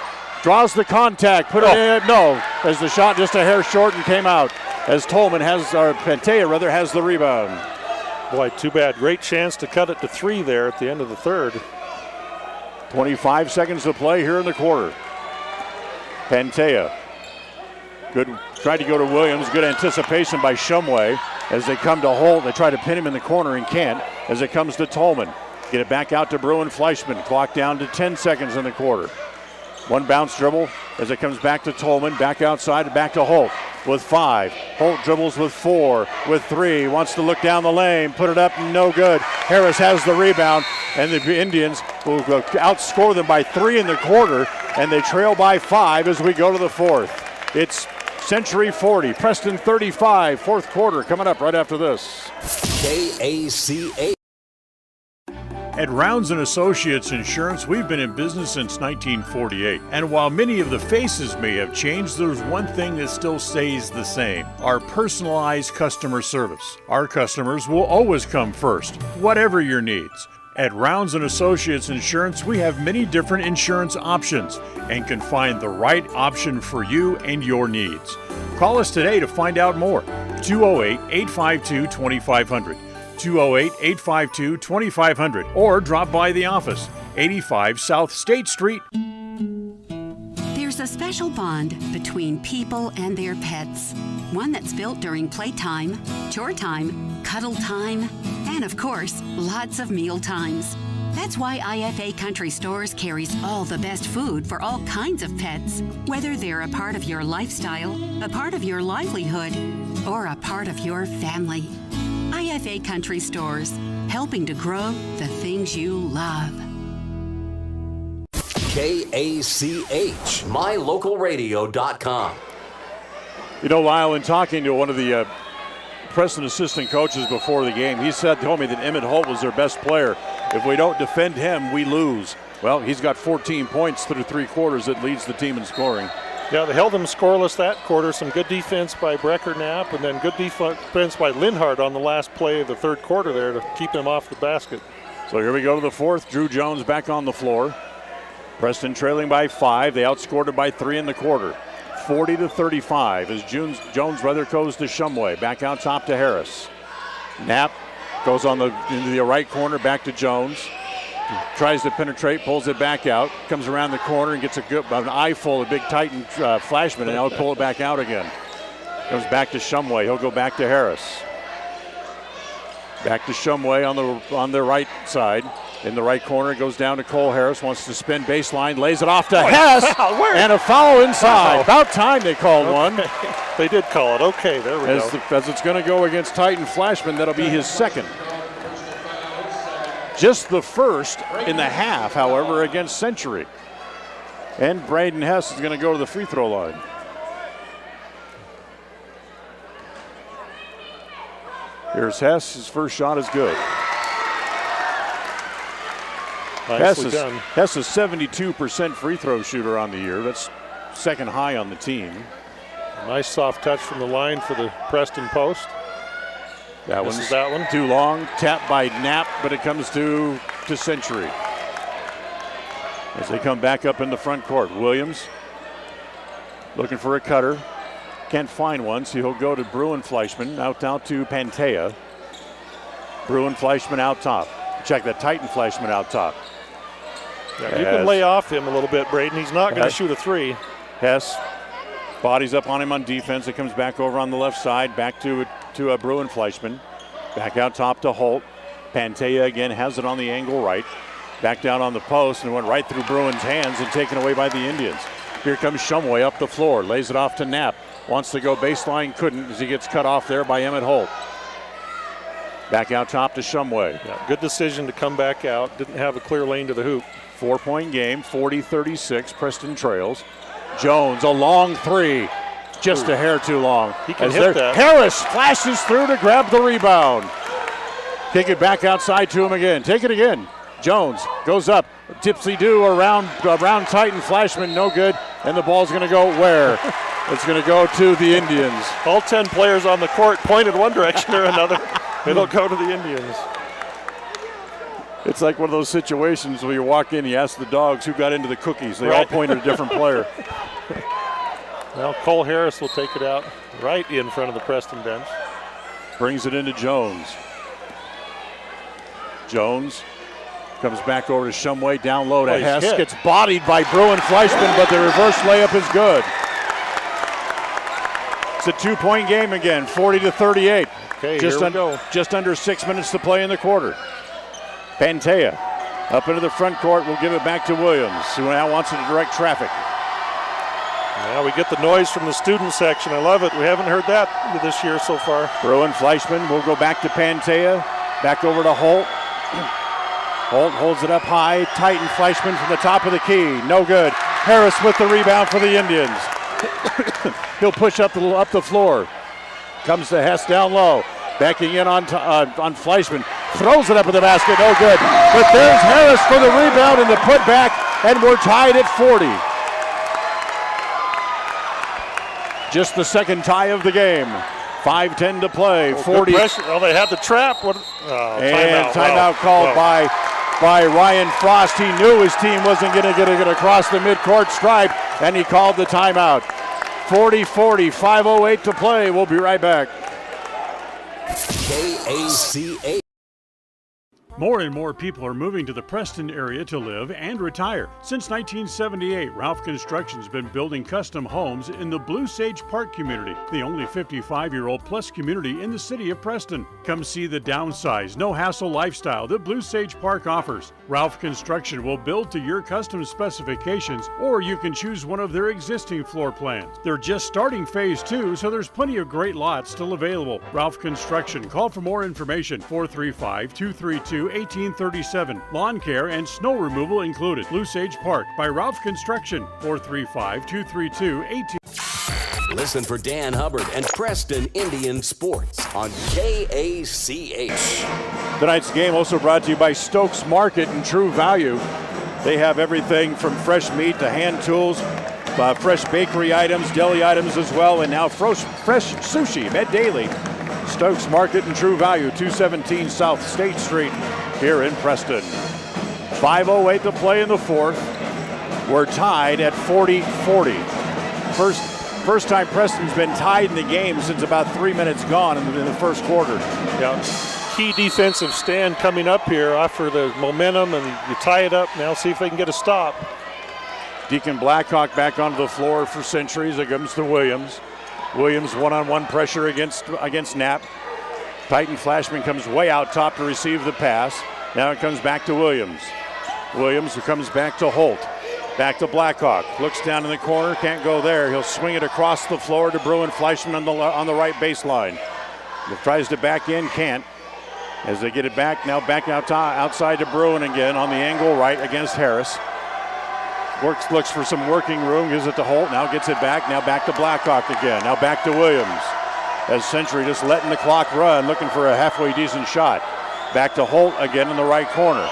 Draws the contact, put it in, no. As the shot just a hair short and came out. As Tolman Pantea has the rebound. Boy, too bad. Great chance to cut it to 3 there at the end of the third. 25 seconds to play here in the quarter. Pantea. Good, tried to go to Williams. Good anticipation by Shumway. As they come to Holt, they try to pin him in the corner and can't. As it comes to Tolman. Get it back out to Bruin Fleischman. Clock down to 10 seconds in the quarter. One bounce dribble as it comes back to Tolman. Back outside and back to Holt with 5. Holt dribbles with 4, with 3. Wants to look down the lane. Put it up, no good. Harris has the rebound. And the Indians will outscore them by 3 in the quarter. And they trail by 5 as we go to the fourth. It's Century 40, Preston 35. Fourth quarter coming up right after this. KACH. At Rounds & Associates Insurance, we've been in business since 1948. And while many of the faces may have changed, there's one thing that still stays the same: our personalized customer service. Our customers will always come first, whatever your needs. At Rounds & Associates Insurance, we have many different insurance options and can find the right option for you and your needs. Call us today to find out more. 208-852-2500. 208-852-2500, or drop by the office, 85 South State Street. There's a special bond between people and their pets. One that's built during playtime, chore time, cuddle time, and of course, lots of meal times. That's why IFA Country Stores carries all the best food for all kinds of pets, whether they're a part of your lifestyle, a part of your livelihood, or a part of your family. IFA Country Stores, helping to grow the things you love. KACH, mylocalradio.com. You know, Lyle, in talking to one of the Preston assistant coaches before the game, he told me that Emmett Holt was their best player. If we don't defend him, we lose. Well, he's got 14 points through 3 quarters that leads the team in scoring. Yeah, they held them scoreless that quarter. Some good defense by Brecker Knapp, and then good defense by Linhart on the last play of the third quarter there to keep them off the basket. So here we go to the fourth. Drew Jones back on the floor. Preston trailing by 5. They outscored it by 3 in the quarter. 40-35 as Jones rather goes to Shumway. Back out top to Harris. Knapp goes into the right corner, back to Jones. Tries to penetrate, pulls it back out, comes around the corner and gets an eyeful of big Titan Flashman, and now pull it back out again. Comes back to Shumway. He'll go back to Harris. Back to Shumway on the right side. In the right corner, goes down to Cole Harris, wants to spin baseline, lays it off to Hess, and a foul inside. About time they called one. They did call it. Okay, there we go. As it's going to go against Titan Flashman, that'll be his second. Just the first in the half, however, against Century. And Braden Hess is going to go to the free throw line. Here's Hess. His first shot is good. Nicely done. Hess is 72% free throw shooter on the year. That's second high on the team. A nice soft touch from the line for the Preston post. That one too long. Tapped by Knapp, but it comes to Century. As they come back up in the front court. Williams looking for a cutter. Can't find one, so he'll go to Bruin Fleischman. Out to Pantea. Bruin Fleischman out top. Check that Titan Flashman out top. Yeah, you can lay off him a little bit, Braden. He's not going to shoot a 3. Hess bodies up on him on defense. It comes back over on the left side, back to Bruin Fleischman. Back out top to Holt. Pantea again has it on the angle right. Back down on the post and went right through Bruin's hands and taken away by the Indians. Here comes Shumway up the floor. Lays it off to Knapp. Wants to go baseline, couldn't as he gets cut off there by Emmett Holt. Back out top to Shumway. Yeah, good decision to come back out. Didn't have a clear lane to the hoop. 4-point game, 40-36. Preston trails. Jones, a long 3. Just a hair too long. He can hit that. Harris flashes through to grab the rebound. Take it back outside to him again. Take it again. Jones goes up. Tipsy-do around Titan Flashman. No good. And the ball's going to go where? It's going to go to the Indians. All 10 players on the court pointed one direction or another. It'll go to the Indians. It's like one of those situations where you walk in, you ask the dogs who got into the cookies. They all point at a different player. Well, Cole Harris will take it out right in front of the Preston bench. Brings it into Jones. Jones comes back over to Shumway, down low to Hess. Gets bodied by Bruin Fleischman, but the reverse layup is good. It's a 2-point game again, 40-38. Okay, just under 6 minutes to play in the quarter. Pantea up into the front court. We'll give it back to Williams, who now wants to direct traffic. Yeah, we get the noise from the student section. I love it. We haven't heard that this year so far. Bruin Fleischman will go back to Pantea. Back over to Holt. Holt holds it up high. Titan Fleischman from the top of the key. No good. Harris with the rebound for the Indians. He'll push up the floor. Comes to Hess down low. Backing in on Fleischman. Throws it up in the basket. No good. But there's Harris for the rebound and the putback. And we're tied at 40. Just the second tie of the game. 5:10 to play. 40. Oh, they had the trap. Timeout called by Ryan Frost. He knew his team wasn't going to get it across the midcourt stripe, and he called the timeout. 40-40, 5:08 to play. We'll be right back. KACA. More and more people are moving to the Preston area to live and retire. Since 1978, Ralph Construction's been building custom homes in the Blue Sage Park community, the only 55-year-old plus community in the city of Preston. Come see the downsized, no-hassle lifestyle that Blue Sage Park offers. Ralph Construction will build to your custom specifications, or you can choose one of their existing floor plans. They're just starting phase 2, so there's plenty of great lots still available. Ralph Construction. Call for more information. 435-232-1837. Lawn care and snow removal included. Blue Sage Park by Ralph Construction. 435-232-1837. Listen for Dan Hubbard and Preston Indian Sports on KACH. Tonight's game also brought to you by Stokes Market and True Value. They have everything from fresh meat to hand tools, fresh bakery items, deli items as well, and now fresh sushi, Med Daily. Stokes Market and True Value, 217 South State Street here in Preston. 5:08 to play in the fourth. We're tied at 40-40. First time Preston's been tied in the game since about 3 minutes gone in the first quarter. Yeah, key defensive stand coming up here, offer the momentum, and you tie it up. Now see if they can get a stop. Deacon Blackhawk back onto the floor for Centuries. It comes to Williams. Williams one-on-one pressure against Knapp. Titan Flashman comes way out top to receive the pass. Now it comes back to Williams. Williams comes back to Holt. Back to Blackhawk. Looks down in the corner, can't go there. He'll swing it across the floor to Bruin Fleischman on the right baseline. He tries to back in, can't. As they get it back, now back outside to Bruin again on the angle right against Harris. Looks for some working room, gives it to Holt, now gets it back, now back to Blackhawk again, now back to Williams. As Century just letting the clock run, looking for a halfway decent shot. Back to Holt again in the right corner.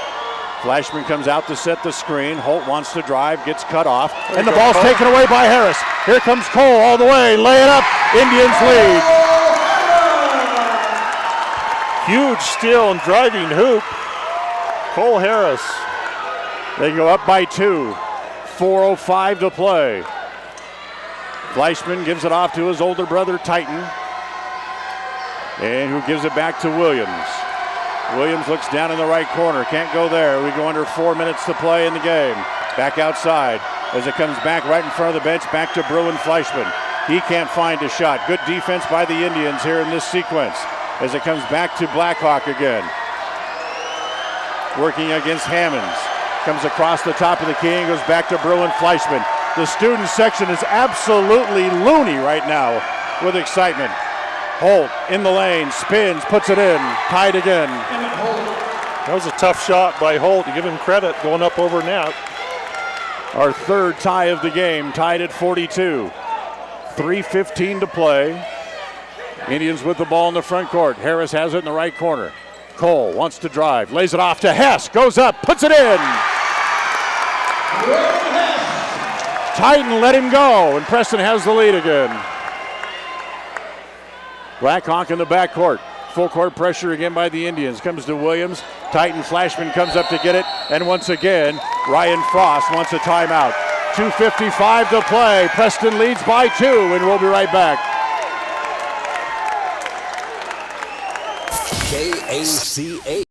Flashman comes out to set the screen. Holt wants to drive, gets cut off, and the ball's taken away by Harris. Here comes Cole all the way, lay it up, Indians lead. Huge steal and driving hoop. Cole Harris. They go up by 2. 4:05 to play. Fleischman gives it off to his older brother, Titan, and who gives it back to Williams. Williams looks down in the right corner, can't go there. We go under 4 minutes to play in the game. Back outside as it comes back right in front of the bench, back to Bruin Fleischman. He can't find a shot. Good defense by the Indians here in this sequence as it comes back to Blackhawk again. Working against Hammonds. Comes across the top of the key and goes back to Bruin Fleischman. The student section is absolutely loony right now with excitement. Holt in the lane, spins, puts it in, tied again. That was a tough shot by Holt. You give him credit going up over net. Our third tie of the game, tied at 42. 3:15 to play. Indians with the ball in the front court. Harris has it in the right corner. Cole wants to drive, lays it off to Hess, goes up, puts it in. Titan let him go, and Preston has the lead again. Blackhawk in the backcourt. Full court pressure again by the Indians. Comes to Williams. Titan Flashman comes up to get it. And once again, Ryan Frost wants a timeout. 2:55 to play. Preston leads by 2, and we'll be right back. KACH.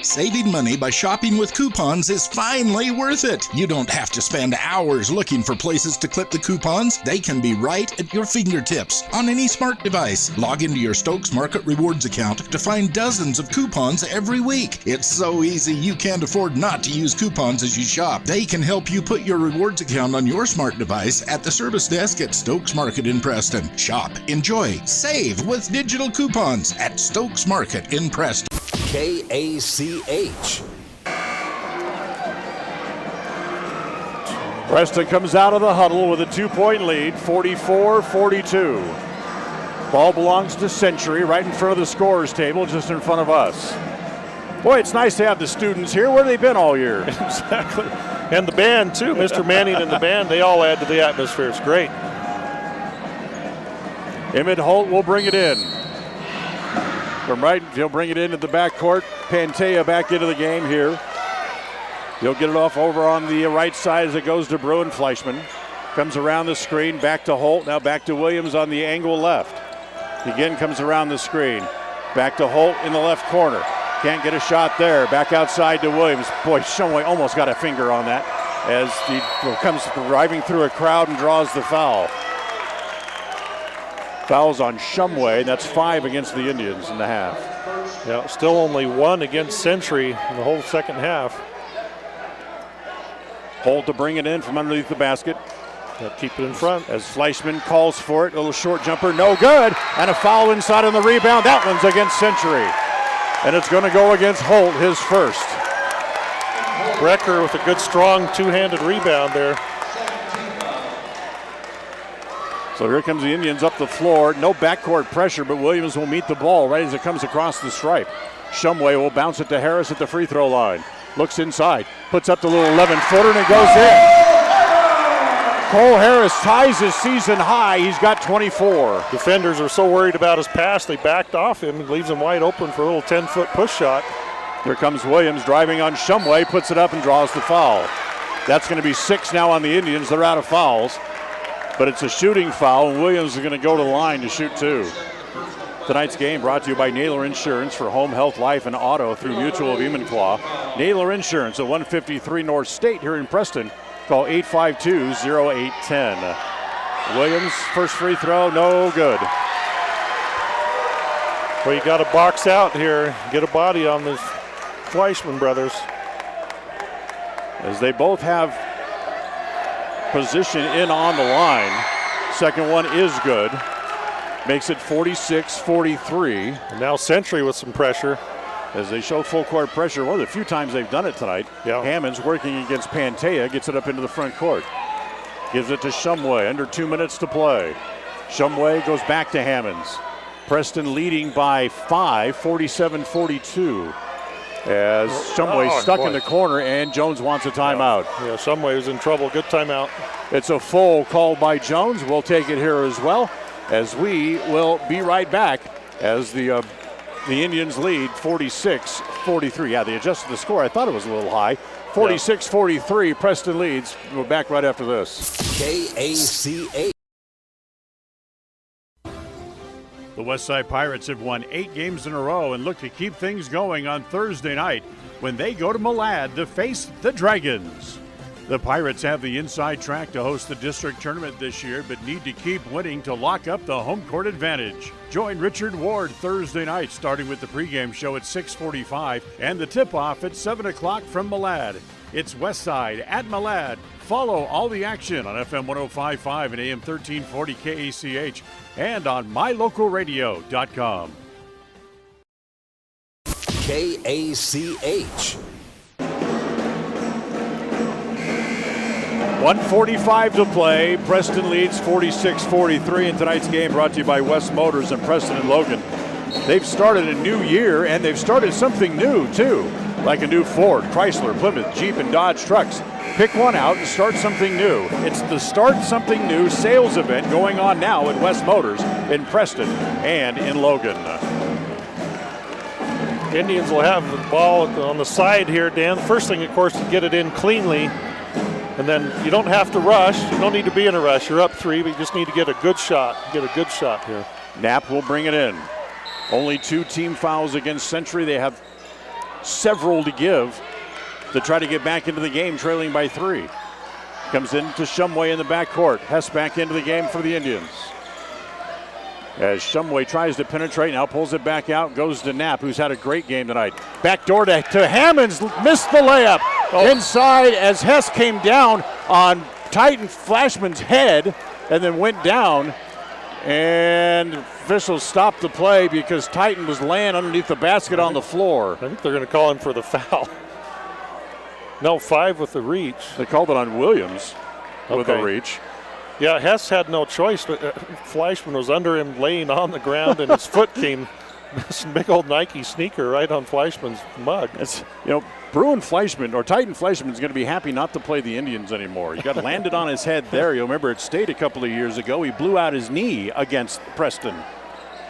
Saving money by shopping with coupons is finally worth it. You don't have to spend hours looking for places to clip the coupons. They can be right at your fingertips on any smart device. Log into your Stokes Market Rewards account to find dozens of coupons every week. It's so easy you can't afford not to use coupons as you shop. They can help you put your rewards account on your smart device at the service desk at Stokes Market in Preston. Shop, enjoy, save with digital coupons at Stokes Market in Preston. KACH. Preston comes out of the huddle with a 2-point lead, 44-42. Ball belongs to Century right in front of the scorer's table, just in front of us. Boy, it's nice to have the students here. Where have they been all year? Exactly. And the band, too. Mr. Manning and the band, they all add to the atmosphere. It's great. Emmett Holt will bring it in. From right, he'll bring it into the backcourt. Pantea back into the game here. He'll get it off over on the right side as it goes to Bruin Fleischman. Comes around the screen, back to Holt, now back to Williams on the angle left. Again comes around the screen. Back to Holt in the left corner. Can't get a shot there. Back outside to Williams. Boy, Shumway almost got a finger on that as he comes driving through a crowd and draws the foul. Fouls on Shumway, and that's 5 against the Indians in the half. Yeah, still only 1 against Century in the whole second half. Holt to bring it in from underneath the basket. They'll keep it in front. As Fleischman calls for it, a little short jumper, no good. And a foul inside on the rebound. That one's against Century. And it's going to go against Holt, his first. Brecker with a good, strong two-handed rebound there. So here comes the Indians up the floor. No backcourt pressure, but Williams will meet the ball right as it comes across the stripe. Shumway will bounce it to Harris at the free throw line. Looks inside, puts up the little 11-footer, and it goes in. Cole Harris ties his season high. He's got 24. Defenders are so worried about his pass, they backed off him and leaves him wide open for a little 10-foot push shot. Here comes Williams driving on Shumway, puts it up and draws the foul. That's going to be 6 now on the Indians. They're out of fouls, but it's a shooting foul, and Williams is going to go to the line to shoot 2. Tonight's game brought to you by Naylor Insurance for home, health, life, and auto through Mutual of Enumclaw. Naylor Insurance at 153 North State here in Preston. Call 852-0810. Williams, first free throw, no good. Well, you got to box out here, get a body on the Fleischman brothers. As they both have position in on the line. Second one is good. Makes it 46-43. And now Century with some pressure. As they show full court pressure, one of the few times they've done it tonight. Yeah. Hammonds working against Pantea, gets it up into the front court. Gives it to Shumway, under 2 minutes to play. Shumway goes back to Hammonds. Preston leading by 5, 47-42. As Shumway stuck in the corner, and Jones wants a timeout. Yeah, Shumway was in trouble. Good timeout. It's a full call by Jones. We'll take it here as well, as we will be right back as the Indians lead 46-43. Yeah, they adjusted the score. I thought it was a little high. 46-43, Preston leads. We're back right after this. KACH. The Westside Pirates have won 8 games in a row and look to keep things going on Thursday night when they go to Malad to face the Dragons. The Pirates have the inside track to host the district tournament this year, but need to keep winning to lock up the home court advantage. Join Richard Ward Thursday night, starting with the pregame show at 6:45 and the tip-off at 7 o'clock from Malad. It's Westside at Malad. Follow all the action on FM 105.5 and AM 1340 KACH and on mylocalradio.com. KACH. 1:45 to play. Preston leads 46-43 in tonight's game, brought to you by West Motors and Preston and Logan. They've started a new year, and they've started something new, too, like a new Ford, Chrysler, Plymouth, Jeep, and Dodge trucks. Pick one out and start something new. It's the Start Something New sales event going on now at West Motors in Preston and in Logan. Indians will have the ball on the side here, Dan. First thing, of course, to get it in cleanly. And then you don't have to rush. You don't need to be in a rush. You're up 3, but you just need to get a good shot. Get a good shot here. Knapp will bring it in. Only 2 team fouls against Century. They have several to give to try to get back into the game, trailing by 3. Comes into Shumway in the backcourt. Hess back into the game for the Indians. As Shumway tries to penetrate, now pulls it back out, goes to Knapp, who's had a great game tonight. Back door to Hammonds, missed the layup. Inside as Hess came down on Titan Flashman's head and then went down. And officials stopped the play because Titan was laying underneath the basket on the floor. I think they're going to call him for the foul. No, 5 with the reach. They called it on Williams with the reach. Yeah, Hess had no choice. Fleischman was under him laying on the ground, and his foot came, this big old Nike sneaker right on Fleischman's mug. It's, Bruin Fleischman, or Titan Fleischman, is going to be happy not to play the Indians anymore. He got landed on his head there. You'll remember at State a couple of years ago, he blew out his knee against Preston.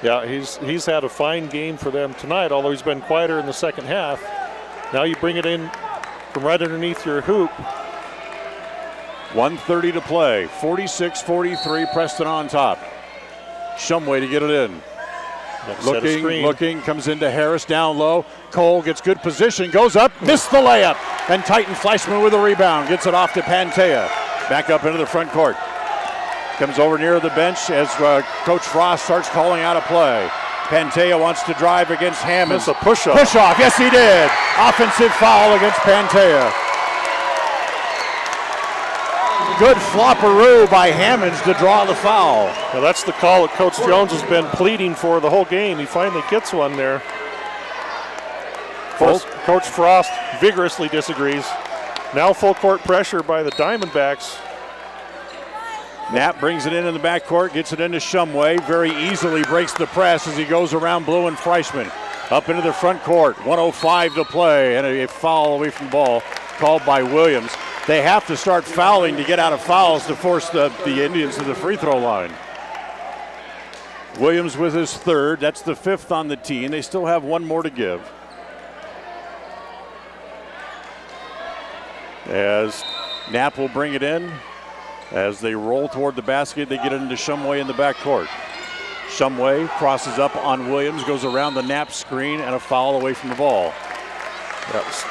Yeah, he's had a fine game for them tonight, although he's been quieter in the second half. Now you bring it in from right underneath your hoop. 1:30 to play. 46-43, Preston on top. Shumway to get it in. Looking, comes into Harris down low. Cole gets good position, goes up, missed the layup. And Titan Fleischman with a rebound, gets it off to Pantea. Back up into the front court. Comes over near the bench as Coach Frost starts calling out a play. Pantea wants to drive against Hammonds. It's a push-off. Push-off, yes he did. Offensive foul against Pantea. Good flopperoo by Hammonds to draw the foul. Well, that's the call that Coach Jones has been pleading for the whole game. He finally gets one there. Coach Frost vigorously disagrees. Now full court pressure by the Diamondbacks. Knapp brings it in the backcourt, gets it into Shumway. Very easily breaks the press as he goes around Blue and Fleischman. Up into the front court. 1:05 to play, and a foul away from the ball called by Williams. They have to start fouling to get out of fouls to force the Indians to the free throw line. Williams with his third. That's the fifth on the team. They still have one more to give. As Knapp will bring it in. As they roll toward the basket, they get it into Shumway in the backcourt. Shumway crosses up on Williams, goes around the Knapp screen, and a foul away from the ball.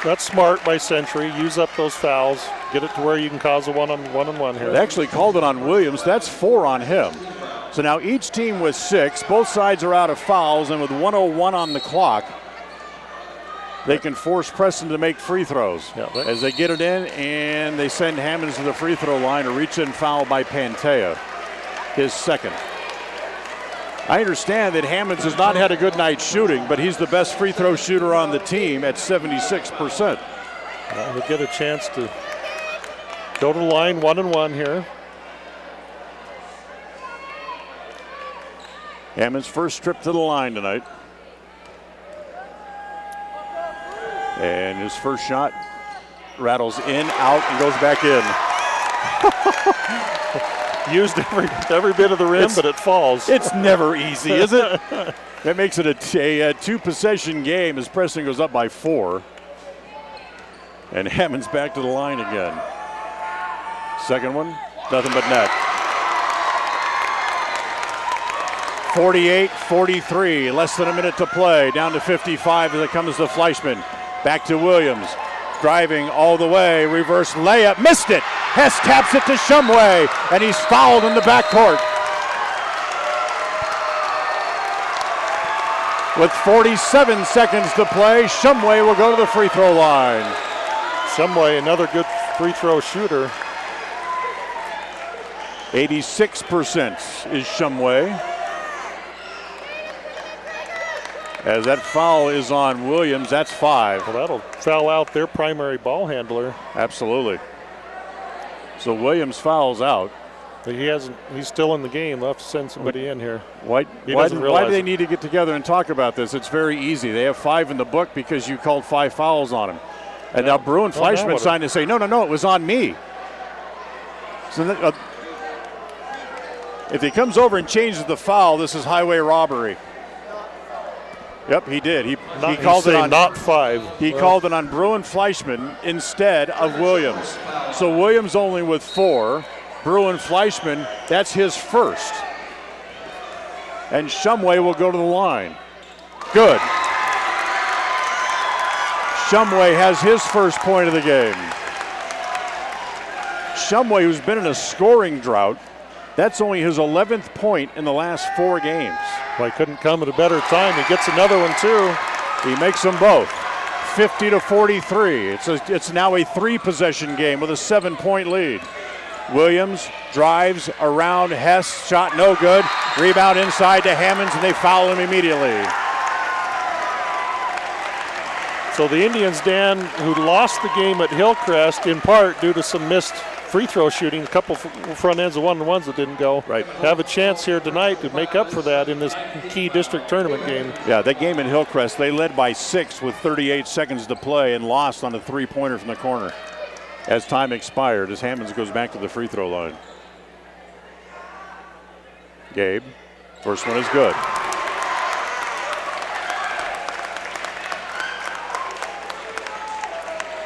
That's smart by Century. Use up those fouls. Get it to where you can cause a one-on-one here. They actually called it on Williams. That's 4 on him. So now each team with 6. Both sides are out of fouls, and with 1:01 on the clock, they can force Preston to make free throws. As they get it in, and they send Hammonds to the free throw line. A reach-in foul by Pantea, his second. I understand that Hammonds has not had a good night shooting, but he's the best free throw shooter on the team at 76%. Well, he'll get a chance to go to the line 1-1 here. Hammonds' first trip to the line tonight. And his first shot rattles in, out, and goes back in. Used every bit of the rim, but it falls. It's never easy, is it? That makes it a 2-possession game as Preston goes up by 4. And Hammond's back to the line again. Second one, nothing but net. 48-43, less than a minute to play. Down to 55 as it comes to Fleischman. Back to Williams. Driving all the way, reverse layup, missed it. Hess taps it to Shumway, and he's fouled in the backcourt. With 47 seconds to play, Shumway will go to the free throw line. Shumway, another good free throw shooter. 86% is Shumway. As that foul is on Williams, that's 5. Well, that'll foul out their primary ball handler. Absolutely. So Williams fouls out. But he's still in the game. They'll have to send somebody in here. Why do they need to get together and talk about this? It's very easy. They have 5 in the book because you called 5 fouls on him. And now Bruin Fleischman signed to say, no, it was on me. So if he comes over and changes the foul, this is highway robbery. Yep, he did. He called it on not 5. He called it on Bruin Fleischman instead of Williams. So Williams only with 4. Bruin Fleischman, that's his first. And Shumway will go to the line. Good. Shumway has his first point of the game. Shumway, who's been in a scoring drought, that's only his 11th point in the last 4 games. Well, he couldn't come at a better time. He gets another one, too. He makes them both. 50-43. It's now a 3-possession game with a 7-point lead. Williams drives around Hess. Shot no good. Rebound inside to Hammonds, and they foul him immediately. So the Indians, Dan, who lost the game at Hillcrest in part due to some missed free throw shooting, a couple front ends of 1-on-1s that didn't go. Right. Have a chance here tonight to make up for that in this key district tournament game. Yeah, that game in Hillcrest, they led by 6 with 38 seconds to play and lost on a 3-pointer from the corner as time expired, as Hammonds goes back to the free throw line. Gabe, first one is good.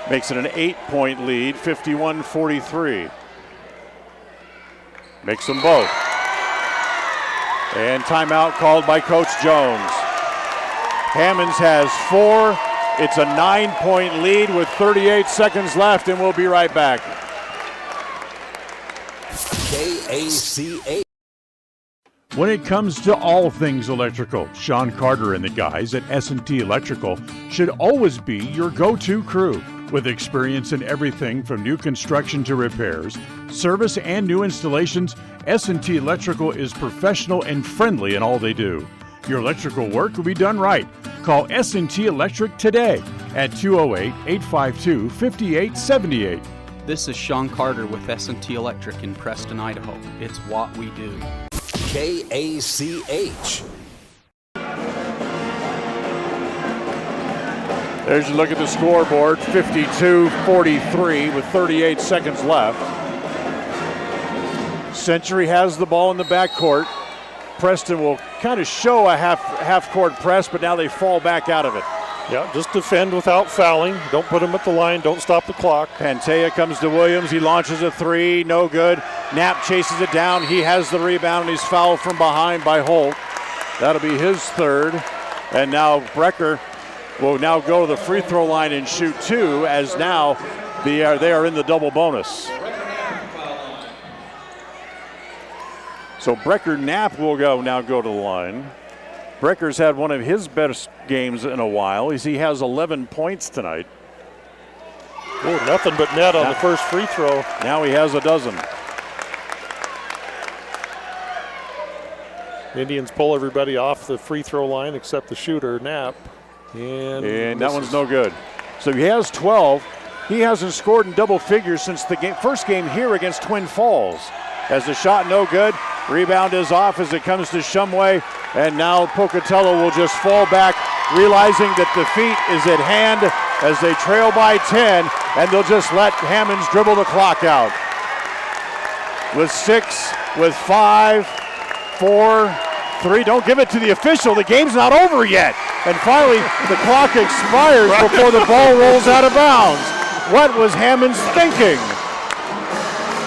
Makes it an 8-point lead, 51-43. Makes them both. And timeout called by Coach Jones. Hammonds has 4. It's a 9-point lead with 38 seconds left, and we'll be right back. KACA. When it comes to all things electrical, Sean Carter and the guys at S&T Electrical should always be your go-to crew. With experience in everything from new construction to repairs, service, and new installations, S&T Electrical is professional and friendly in all they do. Your electrical work will be done right. Call S&T Electric today at 208-852-5878. This is Sean Carter with S&T Electric in Preston, Idaho. It's what we do. KACH. There's a look at the scoreboard, 52-43 with 38 seconds left. Century has the ball in the backcourt. Preston will kind of show a half-court press, but now they fall back out of it. Yeah, just defend without fouling. Don't put them at the line. Don't stop the clock. Pantea comes to Williams. He launches a three. No good. Knapp chases it down. He has the rebound, and he's fouled from behind by Holt. That'll be his third. And now Brecker will now go to the free throw line and shoot two, as now they are in the double bonus. So Brecker Knapp will now go to the line. Brecker's had one of his best games in a while. He has 11 points tonight. Oh, nothing but net on the first free throw. Now he has a dozen. Indians pull everybody off the free throw line except the shooter, Knapp. And that one's no good. So he has 12. He hasn't scored in double figures since the first game here against Twin Falls. As the shot no good, rebound is off as it comes to Shumway, and now Pocatello will just fall back, realizing that defeat is at hand as they trail by 10, and they'll just let Hammonds dribble the clock out. With 6, with 5, 4, 3, don't give it to the official, the game's not over yet. And finally, the clock expires before the ball rolls out of bounds. What was Hammonds thinking?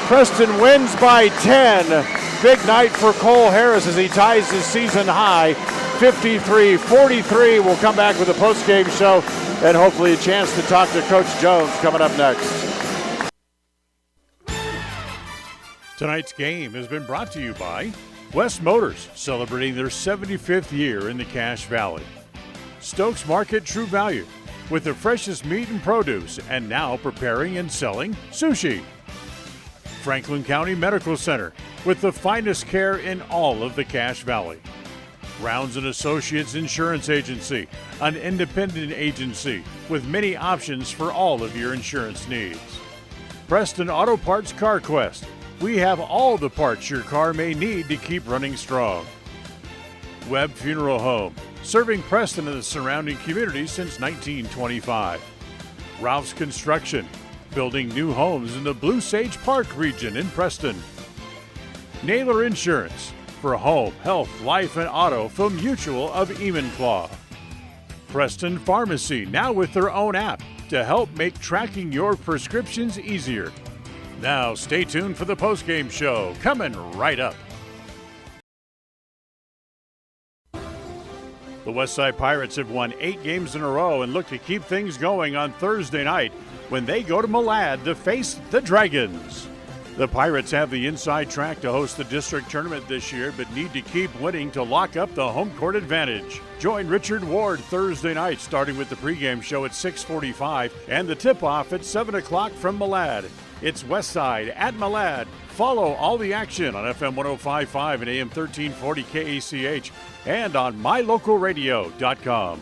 Preston wins by 10. Big night for Cole Harris as he ties his season high, 53-43. We'll come back with a post-game show and hopefully a chance to talk to Coach Jones coming up next. Tonight's game has been brought to you by West Motors, celebrating their 75th year in the Cache Valley. Stokes Market True Value, with the freshest meat and produce, and now preparing and selling sushi. Franklin County Medical Center, with the finest care in all of the Cache Valley. Rounds & Associates Insurance Agency, an independent agency with many options for all of your insurance needs. Preston Auto Parts Car Quest, we have all the parts your car may need to keep running strong. Webb Funeral Home, serving Preston and the surrounding communities since 1925. Ralph's Construction, building new homes in the Blue Sage Park region in Preston. Naylor Insurance, for home, health, life, and auto from Mutual of Enumclaw. Preston Pharmacy, now with their own app to help make tracking your prescriptions easier. Now stay tuned for the postgame show, coming right up. The Westside Pirates have won 8 games in a row and look to keep things going on Thursday night when they go to Malad to face the Dragons. The Pirates have the inside track to host the district tournament this year, but need to keep winning to lock up the home court advantage. Join Richard Ward Thursday night, starting with the pregame show at 6:45 and the tip-off at 7 o'clock from Malad. It's Westside at Malad. Follow all the action on FM 105.5 and AM 1340 KACH and on mylocalradio.com.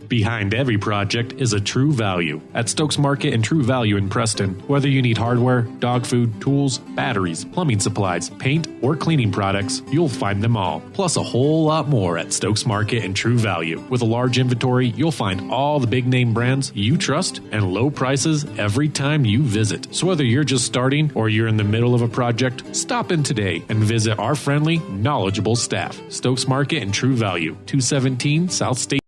Behind every project is a True Value. At Stokes Market and True Value in Preston, whether you need hardware, dog food, tools, batteries, plumbing supplies, paint, or cleaning products, you'll find them all. Plus a whole lot more at Stokes Market and True Value. With a large inventory, you'll find all the big name brands you trust and low prices every time you visit. So whether you're just starting or you're in the middle of a project, stop in today and visit our friendly, knowledgeable staff. Stokes Market and True Value, 217 South State.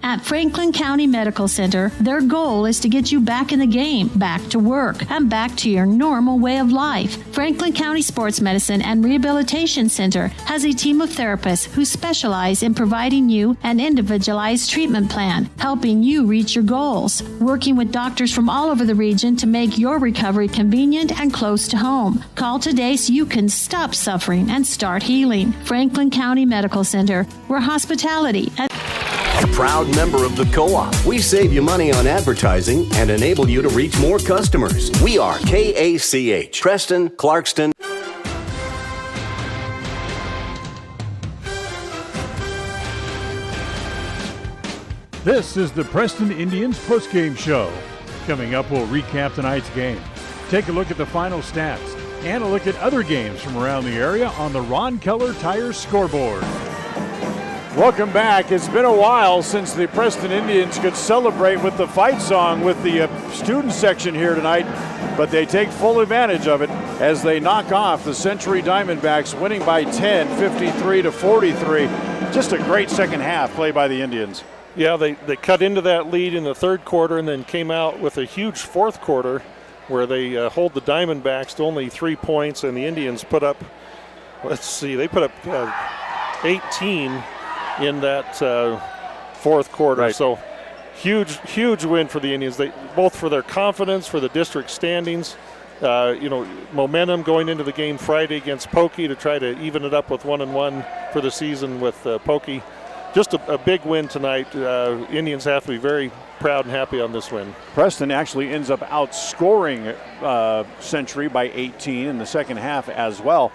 At Franklin County Medical Center, their goal is to get you back in the game, back to work, and back to your normal way of life. Franklin County Sports Medicine and Rehabilitation Center has a team of therapists who specialize in providing you an individualized treatment plan, helping you reach your goals, working with doctors from all over the region to make your recovery convenient and close to home. Call today so you can stop suffering and start healing. Franklin County Medical Center, where hospitality and a proud member of the Co-op. We save you money on advertising and enable you to reach more customers. We are KACH, Preston, Clarkston. This is the Preston Indians postgame show. Coming up, we'll recap tonight's game, take a look at the final stats, and a look at other games from around the area on the Ron Keller Tire scoreboard. Welcome back. It's been a while since the Preston Indians could celebrate with the fight song with the student section here tonight, but they take full advantage of it as they knock off the Century Diamondbacks, winning by 10, 53-43. Just a great second half play by the Indians. Yeah, they cut into that lead in the third quarter and then came out with a huge fourth quarter where they hold the Diamondbacks to only 3 points, and the Indians put up, they put up 18 in that fourth quarter. Right. So huge win for the Indians. They both for their confidence, for the district standings, momentum going into the game Friday against Pokey to try to even it up with 1-1 for the season with Pokey. Just a big win tonight. Indians have to be very proud and happy on this win. Preston actually ends up outscoring Century by 18 in the second half as well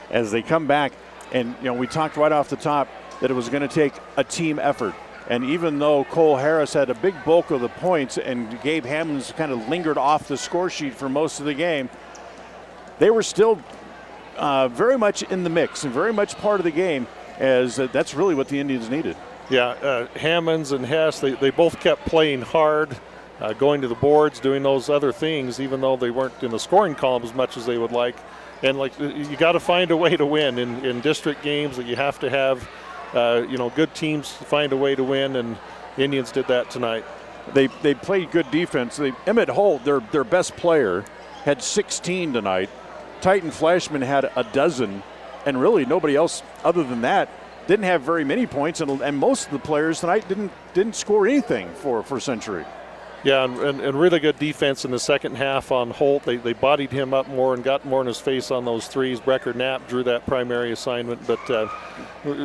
as they come back. And we talked right off the top that it was going to take a team effort. And even though Cole Harris had a big bulk of the points and Gabe Hammonds kind of lingered off the score sheet for most of the game, they were still very much in the mix and very much part of the game, as that's really what the Indians needed. Yeah, Hammonds and Hess, they both kept playing hard, going to the boards, doing those other things, even though they weren't in the scoring column as much as they would like. And you got to find a way to win in district games. That you have to have, good teams find a way to win, and the Indians did that tonight. They played good defense. Emmett Holt, their best player, had 16 tonight. Titan Flashman had a dozen, and really nobody else other than that didn't have very many points, and most of the players tonight didn't score anything for Century. Yeah, and really good defense in the second half on Holt. They bodied him up more and got more in his face on those threes. Brecker Knapp drew that primary assignment, but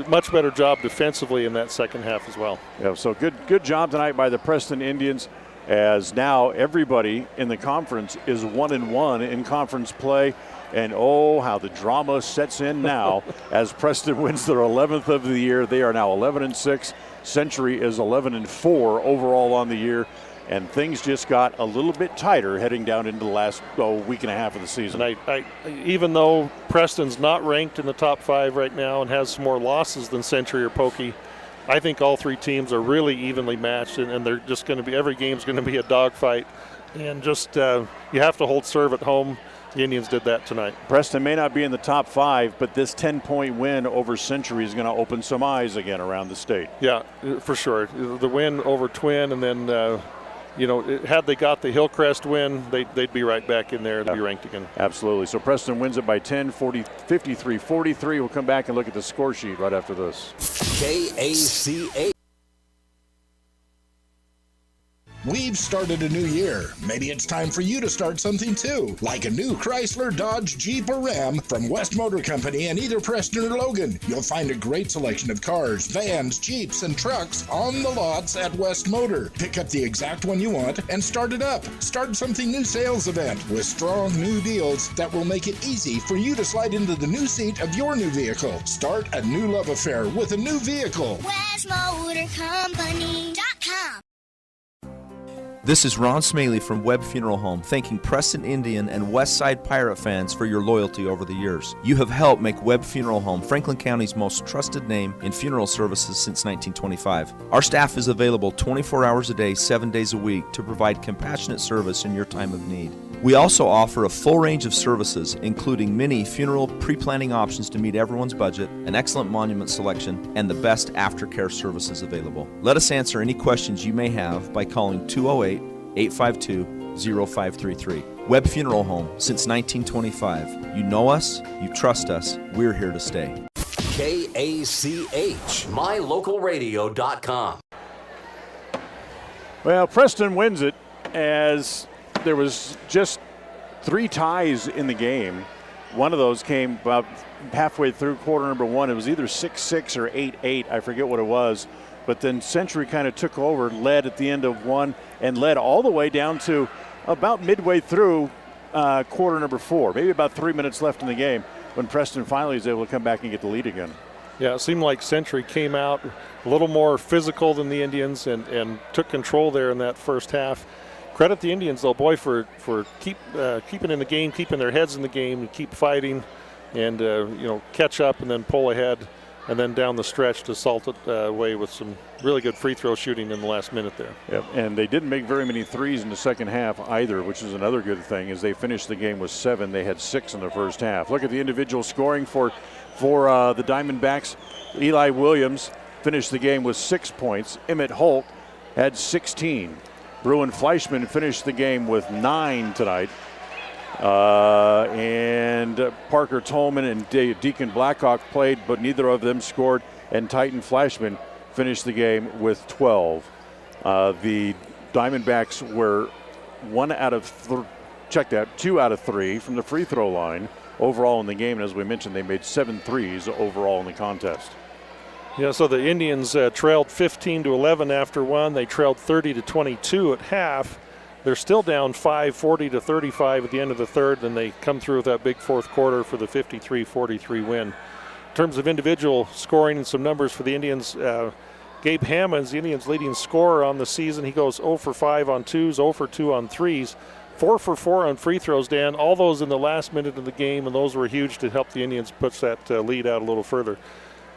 much better job defensively in that second half as well. Yeah, so good job tonight by the Preston Indians, as now everybody in the conference is 1-1 in conference play. And oh, how the drama sets in now as Preston wins their 11th of the year. They are now 11-6. Century is 11-4 overall on the year. And things just got a little bit tighter heading down into the last week and a half of the season. And even though Preston's not ranked in the top 5 right now and has some more losses than Century or Pokey, I think all three teams are really evenly matched, and they're just going to be, every game's going to be a dogfight. And just you have to hold serve at home. The Indians did that tonight. Preston may not be in the top 5, but this 10-point win over Century is going to open some eyes again around the state. Yeah, for sure. The win over Twin, and then, had they got the Hillcrest win, they'd be right back in there to be ranked again. Absolutely. So Preston wins it by 10, 53-43. We'll come back and look at the score sheet right after this. KACA. We've started a new year. Maybe it's time for you to start something too, like a new Chrysler, Dodge, Jeep, or Ram from West Motor Company in either Preston or Logan. You'll find a great selection of cars, vans, Jeeps, and trucks on the lots at West Motor. Pick up the exact one you want and start it up. Start something new sales event with strong new deals that will make it easy for you to slide into the new seat of your new vehicle. Start a new love affair with a new vehicle. WestMotorCompany.com. This is Ron Smaley from Webb Funeral Home, thanking Preston Indian and Westside Pirate fans for your loyalty over the years. You have helped make Webb Funeral Home Franklin County's most trusted name in funeral services since 1925. Our staff is available 24 hours a day, 7 days a week to provide compassionate service in your time of need. We also offer a full range of services, including many funeral pre-planning options to meet everyone's budget, an excellent monument selection, and the best aftercare services available. Let us answer any questions you may have by calling 208-852-0533. Webb Funeral Home, since 1925. You know us, you trust us, we're here to stay. KACH, mylocalradio.com. Well, Preston wins it as there was just 3 ties in the game. One of those came about halfway through quarter number 1. It was either 6-6 or 8-8. I forget what it was. But then Century kind of took over, led at the end of 1, and led all the way down to about midway through quarter number 4. Maybe about 3 minutes left in the game when Preston finally was able to come back and get the lead again. Yeah, it seemed like Century came out a little more physical than the Indians and took control there in that first half. Credit the Indians, though, boy, for keeping in the game, keeping their heads in the game, and keep fighting, and catch up and then pull ahead. and then down the stretch to salt it away with some really good free throw shooting in the last minute there. Yep, and they didn't make very many threes in the second half either, which is another good thing, as they finished the game with 7. They had 6 in the first half. Look at the individual scoring for the Diamondbacks. Eli Williams finished the game with 6 points. Emmett Holt had 16. Bruin Fleischman finished the game with 9 tonight. And Parker Tolman and Deacon Blackhawk played, but neither of them scored. And Titan Fleischman finished the game with 12. The Diamondbacks were 2 out of 3 from the free throw line overall in the game. And as we mentioned, they made 7 threes overall in the contest. Yeah, so the Indians trailed 15-11 after one. They trailed 30-22 at half. They're still down 5, 40-35 at the end of the third. Then they come through with that big fourth quarter for the 53-43 win. In terms of individual scoring and some numbers for the Indians, Gabe Hammonds, the Indians' leading scorer on the season. He goes 0 for 5 on twos, 0 for 2 on threes, 4 for 4 on free throws, Dan. All those in the last minute of the game, and those were huge to help the Indians push that lead out a little further.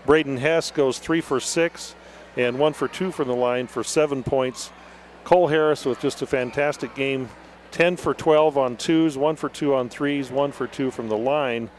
Braden Hess goes 3 for 6 and 1 for 2 from the line for 7 points. Cole Harris with just a fantastic game, 10 for 12 on twos, 1 for 2 on threes, 1 for 2 from the line,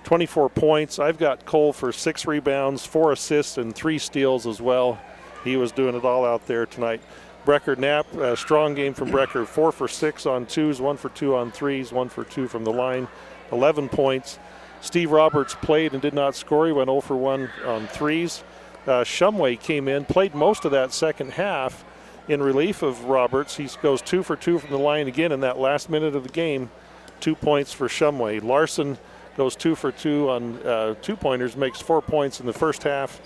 24 points. I've got Cole for 6 rebounds, 4 assists, and 3 steals as well. He was doing it all out there tonight. Brecker Knapp, a strong game from Brecker, 4 for 6 on twos, 1 for 2 on threes, 1 for 2 from the line, 11 points. Steve Roberts played and did not score. He went 0 for 1 on threes. Shumway came in, played most of that second half in relief of Roberts. He goes 2 for 2 from the line again in that last minute of the game. 2 points for Shumway. Larson goes 2 for 2 on 2-pointers, makes 4 points in the first half.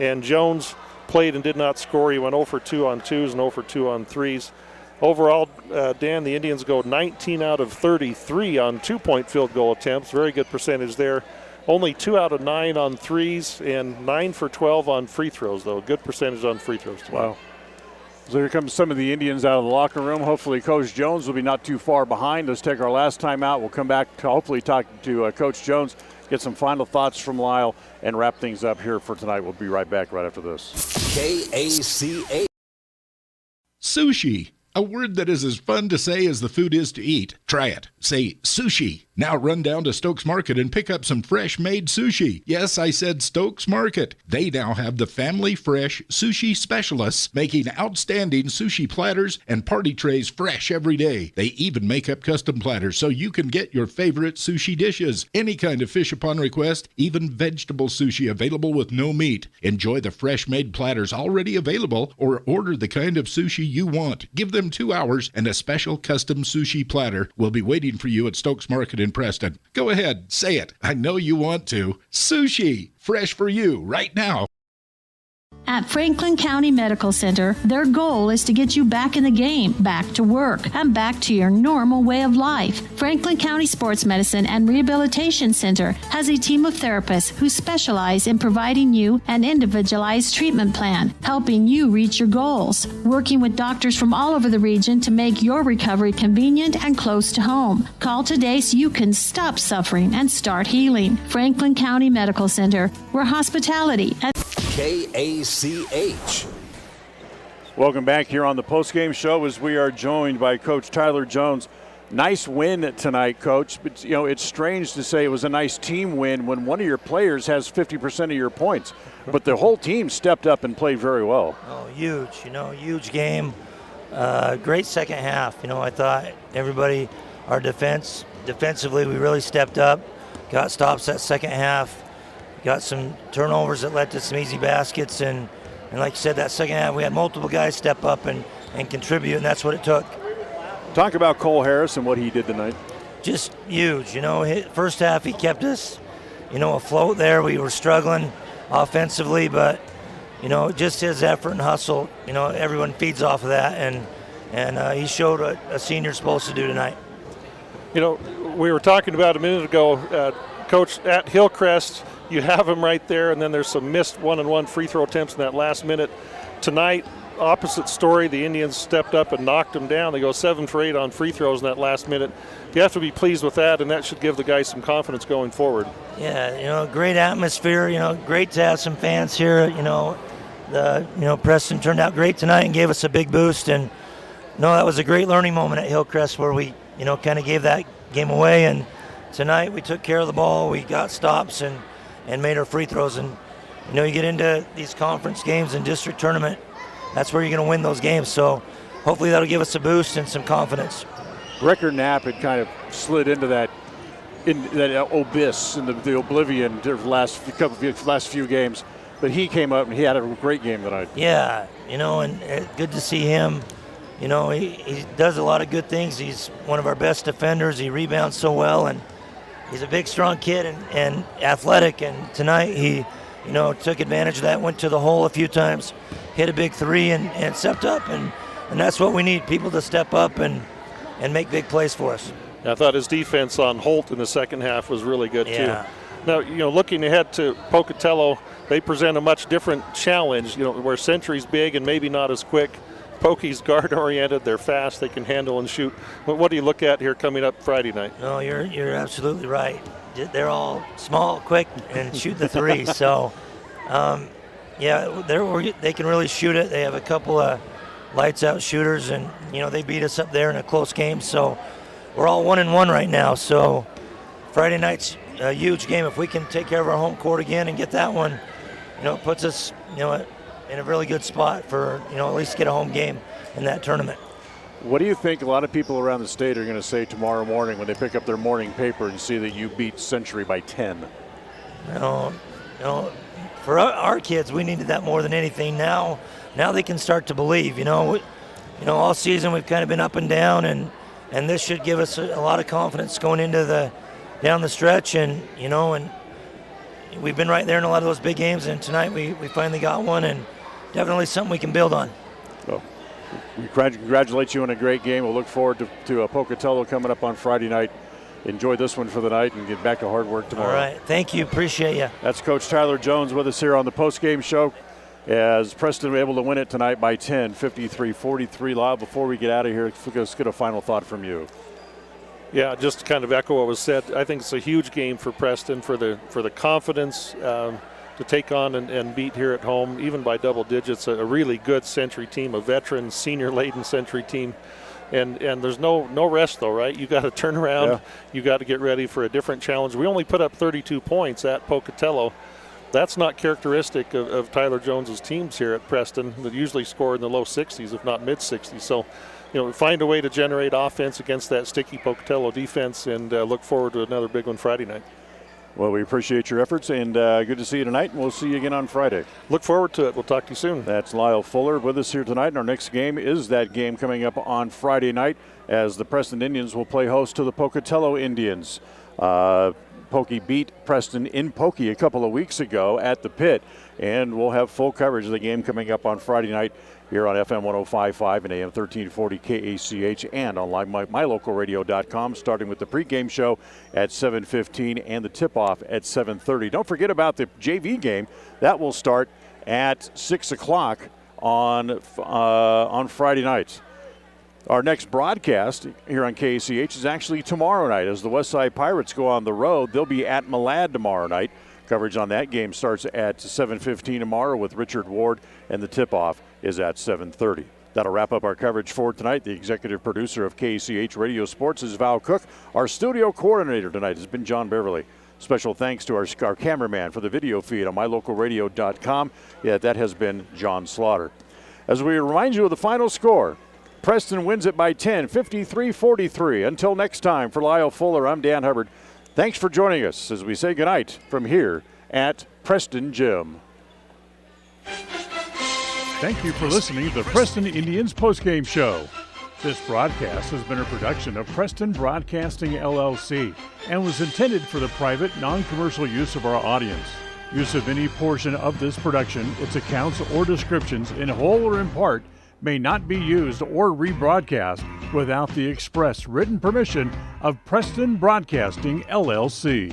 And Jones played and did not score. He went 0 for 2 on twos and 0 for 2 on threes. Overall, Dan, the Indians go 19 out of 33 on 2-point field goal attempts. Very good percentage there. Only 2 out of 9 on threes and 9 for 12 on free throws, though. Good percentage on free throws tonight. Wow. So here comes some of the Indians out of the locker room. Hopefully Coach Jones will be not too far behind. Let's take our last time out. We'll come back to hopefully talk to Coach Jones, get some final thoughts from Lyle, and wrap things up here for tonight. We'll be right back right after this. KACA. Sushi. A word that is as fun to say as the food is to eat. Try it. Say sushi. Now run down to Stokes Market and pick up some fresh-made sushi. Yes, I said Stokes Market. They now have the family fresh sushi specialists making outstanding sushi platters and party trays fresh every day. They even make up custom platters so you can get your favorite sushi dishes. Any kind of fish upon request, even vegetable sushi available with no meat. Enjoy the fresh-made platters already available or order the kind of sushi you want. Give them 2 hours and a special custom sushi platter will be waiting for you at Stokes Market in Preston. Go ahead, say it. I know you want to. Sushi, fresh for you right now. At Franklin County Medical Center, their goal is to get you back in the game, back to work, and back to your normal way of life. Franklin County Sports Medicine and Rehabilitation Center has a team of therapists who specialize in providing you an individualized treatment plan, helping you reach your goals, working with doctors from all over the region to make your recovery convenient and close to home. Call today so you can stop suffering and start healing. Franklin County Medical Center, where hospitality and KACH. Welcome back here on the postgame show as we are joined by Coach Tyler Jones. Nice win tonight, Coach. But, you know, it's strange to say it was a nice team win when one of your players has 50% of your points. But the whole team stepped up and played very well. Oh, huge. Huge game. Great second half. I thought everybody, our defensively, we really stepped up. Got stops that second half. Got some turnovers that led to some easy baskets, and like you said, that second half we had multiple guys step up and contribute, and that's what it took. Talk about Cole Harris and what he did tonight. Just huge. First half he kept us, afloat there. We were struggling offensively, but just his effort and hustle. Everyone feeds off of that, and he showed what a senior's supposed to do tonight. We were talking about a minute ago, Coach, at Hillcrest. You have him right there, and then there's some missed one-on-one free throw attempts in that last minute. Tonight, opposite story. The Indians stepped up and knocked them down. They go 7 for 8 on free throws in that last minute. You have to be pleased with that, and that should give the guys some confidence going forward. Yeah, great atmosphere. Great to have some fans here. Preston turned out great tonight and gave us a big boost. And that was a great learning moment at Hillcrest where we, kind of gave that game away. And tonight we took care of the ball. We got stops and made our free throws. And you get into these conference games and district tournament, that's where you're going to win those games. So hopefully that'll give us a boost and some confidence. Record Knapp had kind of slid into that abyss, in the oblivion the last few games. But he came up and he had a great game tonight. Yeah, and good to see him. He does a lot of good things. He's one of our best defenders. He rebounds so well, and he's a big, strong kid and athletic. And tonight he, took advantage of that, went to the hole a few times, hit a big three, and stepped up. And that's what we need, people to step up and make big plays for us. I thought his defense on Holt in the second half was really good, too. Now, looking ahead to Pocatello, they present a much different challenge, where Century's big and maybe not as quick. Pokey's guard-oriented. They're fast. They can handle and shoot. What do you look at here coming up Friday night? No, you're absolutely right. They're all small, quick, and shoot the three. So, they can really shoot it. They have a couple of lights-out shooters, and, they beat us up there in a close game. So we're all 1-1 right now. So Friday night's a huge game. If we can take care of our home court again and get that one, it puts us, in a really good spot for, at least get a home game in that tournament. What do you think a lot of people around the state are going to say tomorrow morning when they pick up their morning paper and see that you beat Century by 10? For our kids, we needed that more than anything. Now they can start to believe. All season we've kind of been up and down, and this should give us a lot of confidence going into down the stretch, and we've been right there in a lot of those big games, and tonight we finally got one, and definitely something we can build on. So we congratulate you on a great game. We'll look forward to Pocatello coming up on Friday night. Enjoy this one for the night and get back to hard work tomorrow. All right, thank you, appreciate you. That's Coach Tyler Jones with us here on the post-game show, as Preston were able to win it tonight by 10, 53-43. Lyle, before we get out of here, let's get a final thought from you. Yeah, just to kind of echo what was said, I think it's a huge game for Preston for the confidence to take on and beat here at home, even by double digits. A really good Century team, a veteran, senior-laden Century team. And there's no rest, though, right? You got to turn around. Yeah. You got to get ready for a different challenge. We only put up 32 points at Pocatello. That's not characteristic of Tyler Jones's teams here at Preston that usually score in the low 60s, if not mid-60s. So, find a way to generate offense against that sticky Pocatello defense, and look forward to another big one Friday night. Well, we appreciate your efforts, and good to see you tonight, and we'll see you again on Friday. Look forward to it. We'll talk to you soon. That's Lyle Fuller with us here tonight, and our next game is that game coming up on Friday night, as the Preston Indians will play host to the Pocatello Indians. Pokey beat Preston in Pokey a couple of weeks ago at the Pit, and we'll have full coverage of the game coming up on Friday night here on FM 105.5 and AM 1340 KACH, and on mylocalradio.com, starting with the pregame show at 7:15 and the tip-off at 7:30. Don't forget about the JV game. That will start at 6 o'clock on Friday nights. Our next broadcast here on KACH is actually tomorrow night as the Westside Pirates go on the road. They'll be at Malad tomorrow night. Coverage on that game starts at 7:15 tomorrow with Richard Ward, and the tip-off is at 7:30. That'll wrap up our coverage for tonight. The executive producer of KACH Radio Sports is Val Cook. Our studio coordinator tonight has been John Beverly. Special thanks to our cameraman for the video feed on mylocalradio.com. Yeah, that has been John Slaughter. As we remind you of the final score, Preston wins it by 10, 53-43. Until next time, for Lyle Fuller, I'm Dan Hubbard. Thanks for joining us as we say goodnight from here at Preston Gym. Thank you for listening to the Preston Indians postgame show. This broadcast has been a production of Preston Broadcasting, LLC, and was intended for the private, non-commercial use of our audience. Use of any portion of this production, its accounts or descriptions, in whole or in part, may not be used or rebroadcast without the express written permission of Preston Broadcasting, LLC.